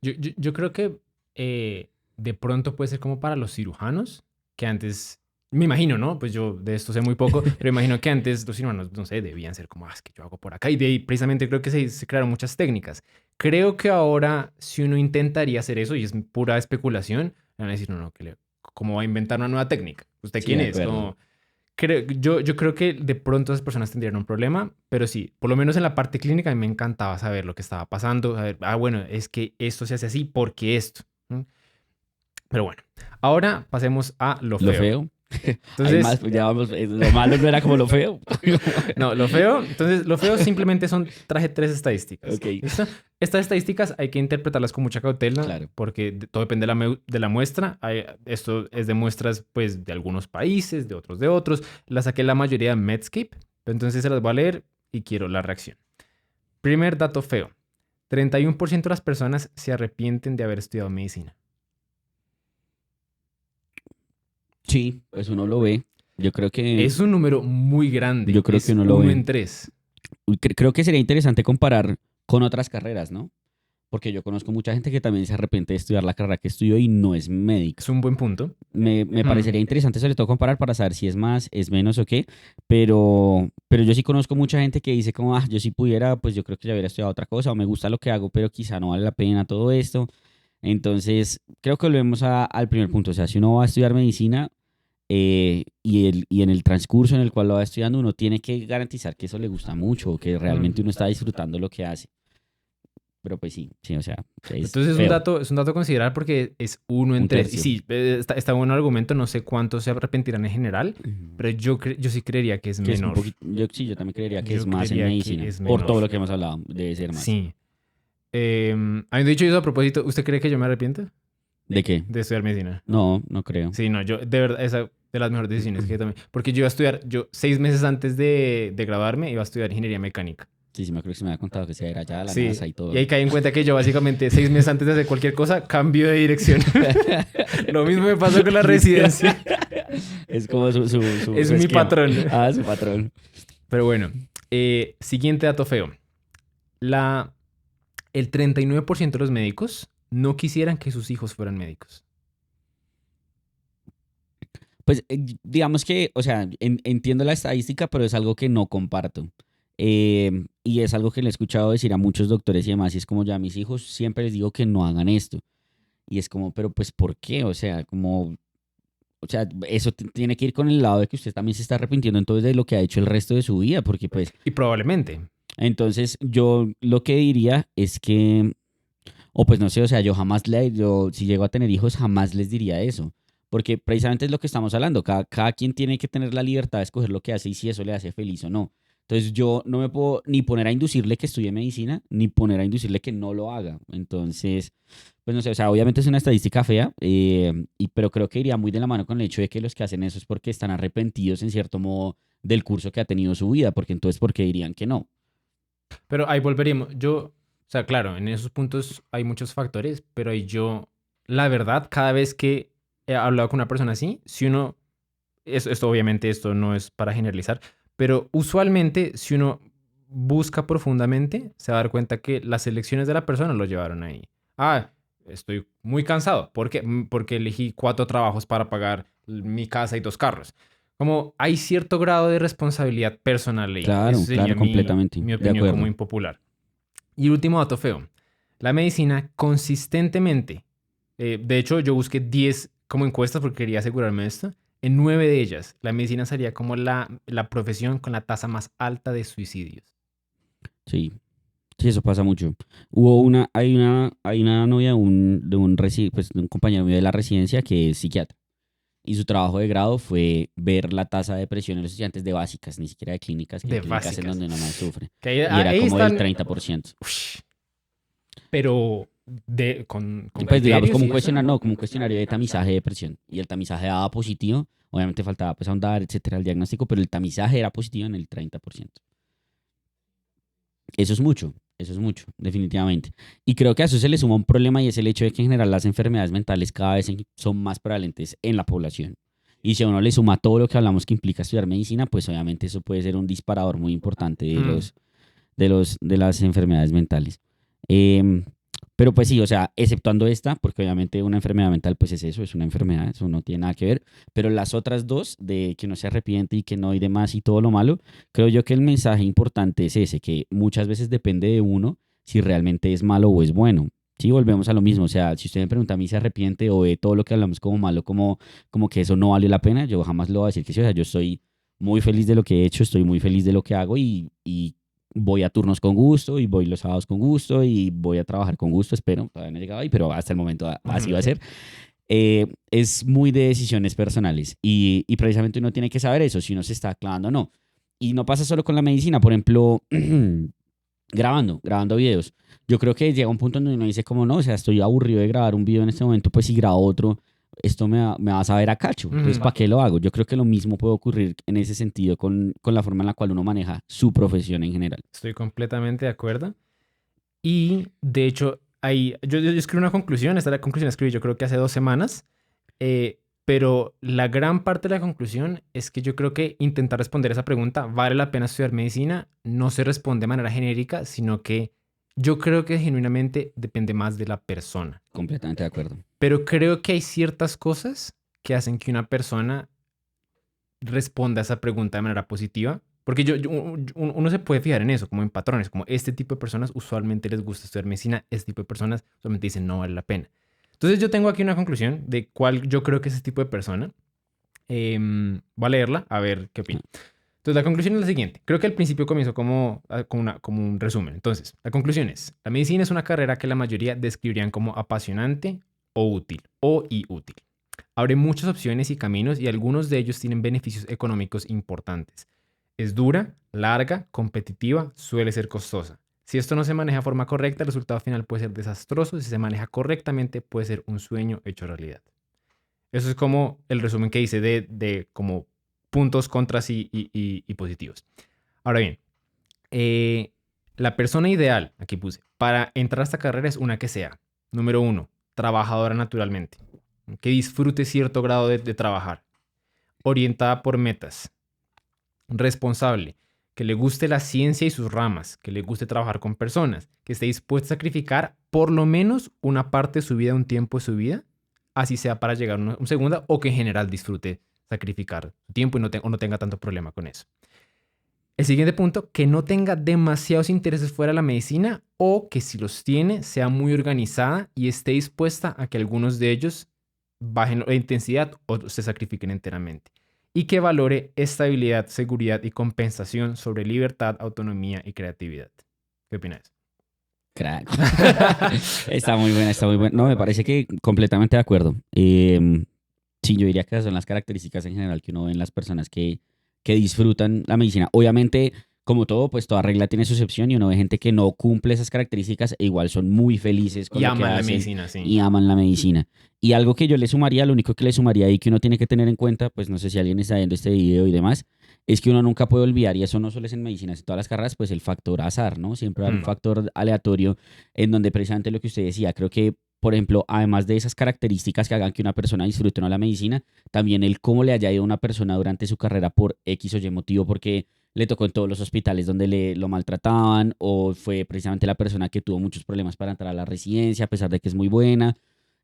Yo creo que de pronto puede ser como para los cirujanos, que antes, me imagino, ¿no? Pues yo de esto sé muy poco, pero imagino que antes los cirujanos, no sé, debían ser como, es que yo hago por acá. Y de ahí precisamente creo que se crearon muchas técnicas. Creo que ahora, si uno intentaría hacer eso, y es pura especulación, le van a decir, no, no, ¿cómo va a inventar una nueva técnica? ¿Usted Sí, quién de es? acuerdo. Como, yo creo que de pronto esas personas tendrían un problema, pero sí, por lo menos en la parte clínica a mí me encantaba saber lo que estaba pasando, saber, bueno, es que esto se hace así porque esto. ¿No? Pero bueno, ahora pasemos a lo Lo feo. feo. Hay más, Entonces, pues ya vamos, lo malo no era como lo feo. no, lo feo simplemente traje tres estadísticas. Ok, ¿Listo? Estas estadísticas hay que interpretarlas con mucha cautela claro. porque todo depende de la muestra. Esto es de muestras pues de algunos países, de otros de otros. La saqué la mayoría de Medscape, entonces se las voy a leer y quiero la reacción. Primer dato feo. 31% de las personas se arrepienten de haber estudiado medicina. Sí, pues uno lo ve. Yo creo que, Es un número muy yo grande, creo que es uno lo uno ve. en tres. Creo que sería interesante comparar con otras carreras, ¿no? Porque yo conozco mucha gente que también se arrepiente de estudiar la carrera que estudió y no es médica. Es un buen punto. Me Hmm. parecería interesante sobre todo comparar para saber si es más, es menos o qué, pero yo sí conozco mucha gente que dice como, yo si pudiera, pues yo creo que ya hubiera estudiado otra cosa o me gusta lo que hago, pero quizá no vale la pena todo esto. Entonces, creo que volvemos al primer punto, o sea, si uno va a estudiar medicina y en el transcurso en el cual lo va estudiando, uno tiene que garantizar que eso le gusta mucho, que Hmm. realmente uno está disfrutando lo que hace. Pero pues sí, sí, o sea, es Entonces feo, es un dato a considerar porque es uno en un tres. Y tercio. sí, está bueno el argumento, no sé cuántos se arrepentirán en general, Ujú. pero yo sí creería que es Que es un menor. poquito, yo sí, yo también creería que es Yo más en creería que medicina, es por menor. todo lo que hemos hablado, debe ser más. Sí. Habiendo dicho eso a propósito, ¿usted cree que yo me arrepiento ¿De qué? de estudiar medicina? No, no creo. Sí, no, yo, de verdad, esa de las mejores decisiones que tomé. Porque yo iba a estudiar, yo 6 meses antes de graduarme, iba a estudiar ingeniería mecánica. Sí, sí, me acuerdo que se me había contado que se era allá la Sí, NASA y y todo. ahí caí en cuenta que yo básicamente 6 meses antes de hacer cualquier cosa, cambio de dirección. Lo mismo me pasó con la residencia. Es como Es su mi esquema. patrón. Ah, su patrón. Pero bueno, siguiente dato feo. La, el 39% de los médicos no quisieran que sus hijos fueran médicos. Pues digamos que, o sea, entiendo la estadística, pero es algo que no comparto. Y es algo que le he escuchado decir a muchos doctores y demás, y es como ya a mis hijos siempre les digo que no hagan esto. Y es como, pero pues, ¿por qué? O sea, como, o sea, eso tiene que ir con el lado de que usted también se está arrepintiendo entonces de lo que ha hecho el resto de su vida, porque pues, Y probablemente. entonces yo lo que diría es que, o pues no sé, o sea, yo si llego a tener hijos, jamás les diría eso. Porque precisamente es lo que estamos hablando. Cada quien tiene que tener la libertad de escoger lo que hace y si eso le hace feliz o no. Entonces yo no me puedo ni poner a inducirle que estudie medicina, ni poner a inducirle que no lo haga. Entonces, pues no sé, o sea, obviamente es una estadística fea, pero creo que iría muy de la mano con el hecho de que los que hacen eso es porque están arrepentidos en cierto modo del curso que ha tenido su vida, porque entonces, ¿por qué dirían que no? Pero ahí volveríamos. Yo, o sea, claro, en esos puntos hay muchos factores, pero ahí yo, la verdad, cada vez que he hablado con una persona así, si uno, esto obviamente esto no es para generalizar, pero usualmente si uno busca profundamente, se va a dar cuenta que las elecciones de la persona lo llevaron ahí. Ah, estoy muy cansado. ¿Por qué? Porque elegí 4 trabajos para pagar mi casa y 2 carros. Como hay cierto grado de responsabilidad personal ahí. Esa Claro, sería claro, completamente, mi de opinión como acuerdo. impopular. Y el último dato feo. La medicina consistentemente, de hecho yo busqué 10 como encuestas porque quería asegurarme de esto. En 9 de ellas, la medicina sería como la profesión con la tasa más alta de suicidios. Sí. Sí, eso pasa mucho. Hay una novia pues, de un compañero mío de la residencia que es psiquiatra. Y su trabajo de grado fue ver la tasa de depresión en los estudiantes de básicas, ni siquiera de clínicas, que en De clínicas es básicas. donde uno más sufre. Que ahí, Y era ahí como del están, 30%. ush, pero con Pues digamos criterios como un y eso. cuestionario, no, como un cuestionario de tamizaje de depresión. Y el tamizaje daba positivo. Obviamente faltaba pues ahondar, etcétera, el diagnóstico, pero el tamizaje era positivo en el 30%. Eso es mucho, definitivamente. Y creo que a eso se le suma un problema y es el hecho de que en general las enfermedades mentales cada vez son más prevalentes en la población. Y si a uno le suma todo lo que hablamos que implica estudiar medicina, pues obviamente eso puede ser un disparador muy importante Hmm. de las enfermedades mentales. Em, pero pues sí, o sea, exceptuando esta, porque obviamente una enfermedad mental pues es eso, es una enfermedad, eso no tiene nada que ver, pero las otras dos, de que uno se arrepiente y que no y demás y todo lo malo, creo yo que el mensaje importante es ese, que muchas veces depende de uno si realmente es malo o es bueno. Sí, volvemos a lo mismo, o sea, si usted me pregunta a mí si se arrepiente o ve todo lo que hablamos como malo, como que eso no vale la pena, yo jamás lo voy a decir que sí, o sea, yo estoy muy feliz de lo que he hecho, estoy muy feliz de lo que hago y voy a turnos con gusto y voy los sábados con gusto y voy a trabajar con gusto, espero, todavía no he llegado ahí, pero hasta el momento así va a ser. Es muy de decisiones personales y precisamente uno tiene que saber eso, si uno se está clavando o no. Y no pasa solo con la medicina, por ejemplo, grabando videos. Yo creo que llega un punto donde uno dice como no, o sea, estoy aburrido de grabar un video en este momento, pues si grabo otro, esto me va a saber a cacho. Entonces, Ujú. ¿para qué lo hago? Yo creo que lo mismo puede ocurrir en ese sentido con la forma en la cual uno maneja su profesión en general. Estoy completamente de acuerdo. Y de hecho, ahí, yo escribí una conclusión, esta la conclusión la escribí yo creo que hace 2 semanas, pero la gran parte de la conclusión es que yo creo que intentar responder esa pregunta, ¿vale la pena estudiar medicina? No se responde de manera genérica, sino que yo creo que genuinamente depende más de la persona. Completamente de acuerdo. Pero creo que hay ciertas cosas que hacen que una persona responda a esa pregunta de manera positiva. Porque uno se puede fijar en eso, como en patrones, como este tipo de personas usualmente les gusta estudiar medicina, este tipo de personas usualmente dicen no vale la pena. Entonces yo tengo aquí una conclusión de cuál yo creo que es ese tipo de persona. Voy a leerla a ver qué opina. Entonces la conclusión es la siguiente. Creo que al principio comienzo como un resumen. Entonces, la conclusión es, la medicina es una carrera que la mayoría describirían como apasionante o útil o y útil. Abre muchas opciones y caminos y algunos de ellos tienen beneficios económicos importantes. Es dura, larga, competitiva, suele ser costosa. Si esto no se maneja de forma correcta, el resultado final puede ser desastroso. Si se maneja correctamente, puede ser un sueño hecho realidad. Eso es como el resumen que hice de como puntos, contras y positivos. Ahora bien, eh, la persona ideal, aquí puse, para entrar a esta carrera es una que sea, número uno, trabajadora naturalmente, que disfrute cierto grado de trabajar, orientada por metas, responsable, que le guste la ciencia y sus ramas, que le guste trabajar con personas, que esté dispuesto a sacrificar por lo menos una parte de su vida, un tiempo de su vida, así sea para llegar a un segunda, o que en general disfrute sacrificar su tiempo y o no tenga tanto problema con eso. El siguiente punto, que no tenga demasiados intereses fuera de la medicina o que si los tiene, sea muy organizada y esté dispuesta a que algunos de ellos bajen la intensidad o se sacrifiquen enteramente. Y que valore estabilidad, seguridad y compensación sobre libertad, autonomía y creatividad. ¿Qué opinas? Crack. Está muy buena, está muy buena. No, me parece que completamente de acuerdo. Sí, yo diría que esas son las características en general que uno ve en las personas que disfrutan la medicina. Obviamente, como todo, pues toda regla tiene su excepción y uno ve gente que no cumple esas características e igual son muy felices con Y lo que aman la hacen medicina, sí. y aman la medicina. Y algo que yo le sumaría, lo único que le sumaría y que uno tiene que tener en cuenta, pues no sé si alguien está viendo este video y demás, es que uno nunca puede olvidar, y eso no solo es en medicina, es en todas las carreras, pues el factor azar, ¿no? Siempre va a haber un factor aleatorio en donde precisamente lo que usted decía, creo que, por ejemplo, además de esas características que hagan que una persona disfrute o no la medicina, también el cómo le haya ido a una persona durante su carrera por X o Y motivo, porque le tocó en todos los hospitales donde lo maltrataban, o fue precisamente la persona que tuvo muchos problemas para entrar a la residencia, a pesar de que es muy buena.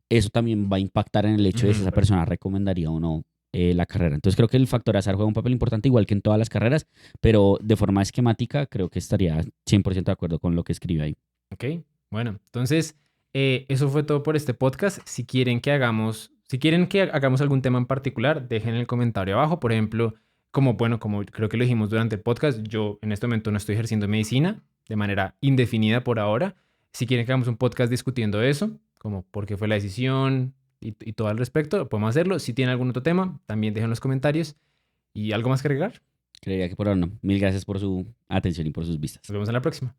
Eso también va a impactar en el hecho de si esa persona recomendaría o no la carrera. Entonces creo que el factor azar juega un papel importante, igual que en todas las carreras, pero de forma esquemática creo que estaría 100% de acuerdo con lo que escribe ahí. Ok, bueno, entonces eso fue todo por este podcast. Si quieren que hagamos algún tema en particular, dejen el comentario abajo. Por ejemplo, como creo que lo dijimos durante el podcast, yo en este momento no estoy ejerciendo medicina de manera indefinida por ahora. Si quieren que hagamos un podcast discutiendo eso, como por qué fue la decisión y todo al respecto, podemos hacerlo. Si tienen algún otro tema, también dejen en los comentarios. ¿Y algo más que agregar? Creería que por ahora no. Mil gracias por su atención y por sus vistas. Nos vemos en la próxima.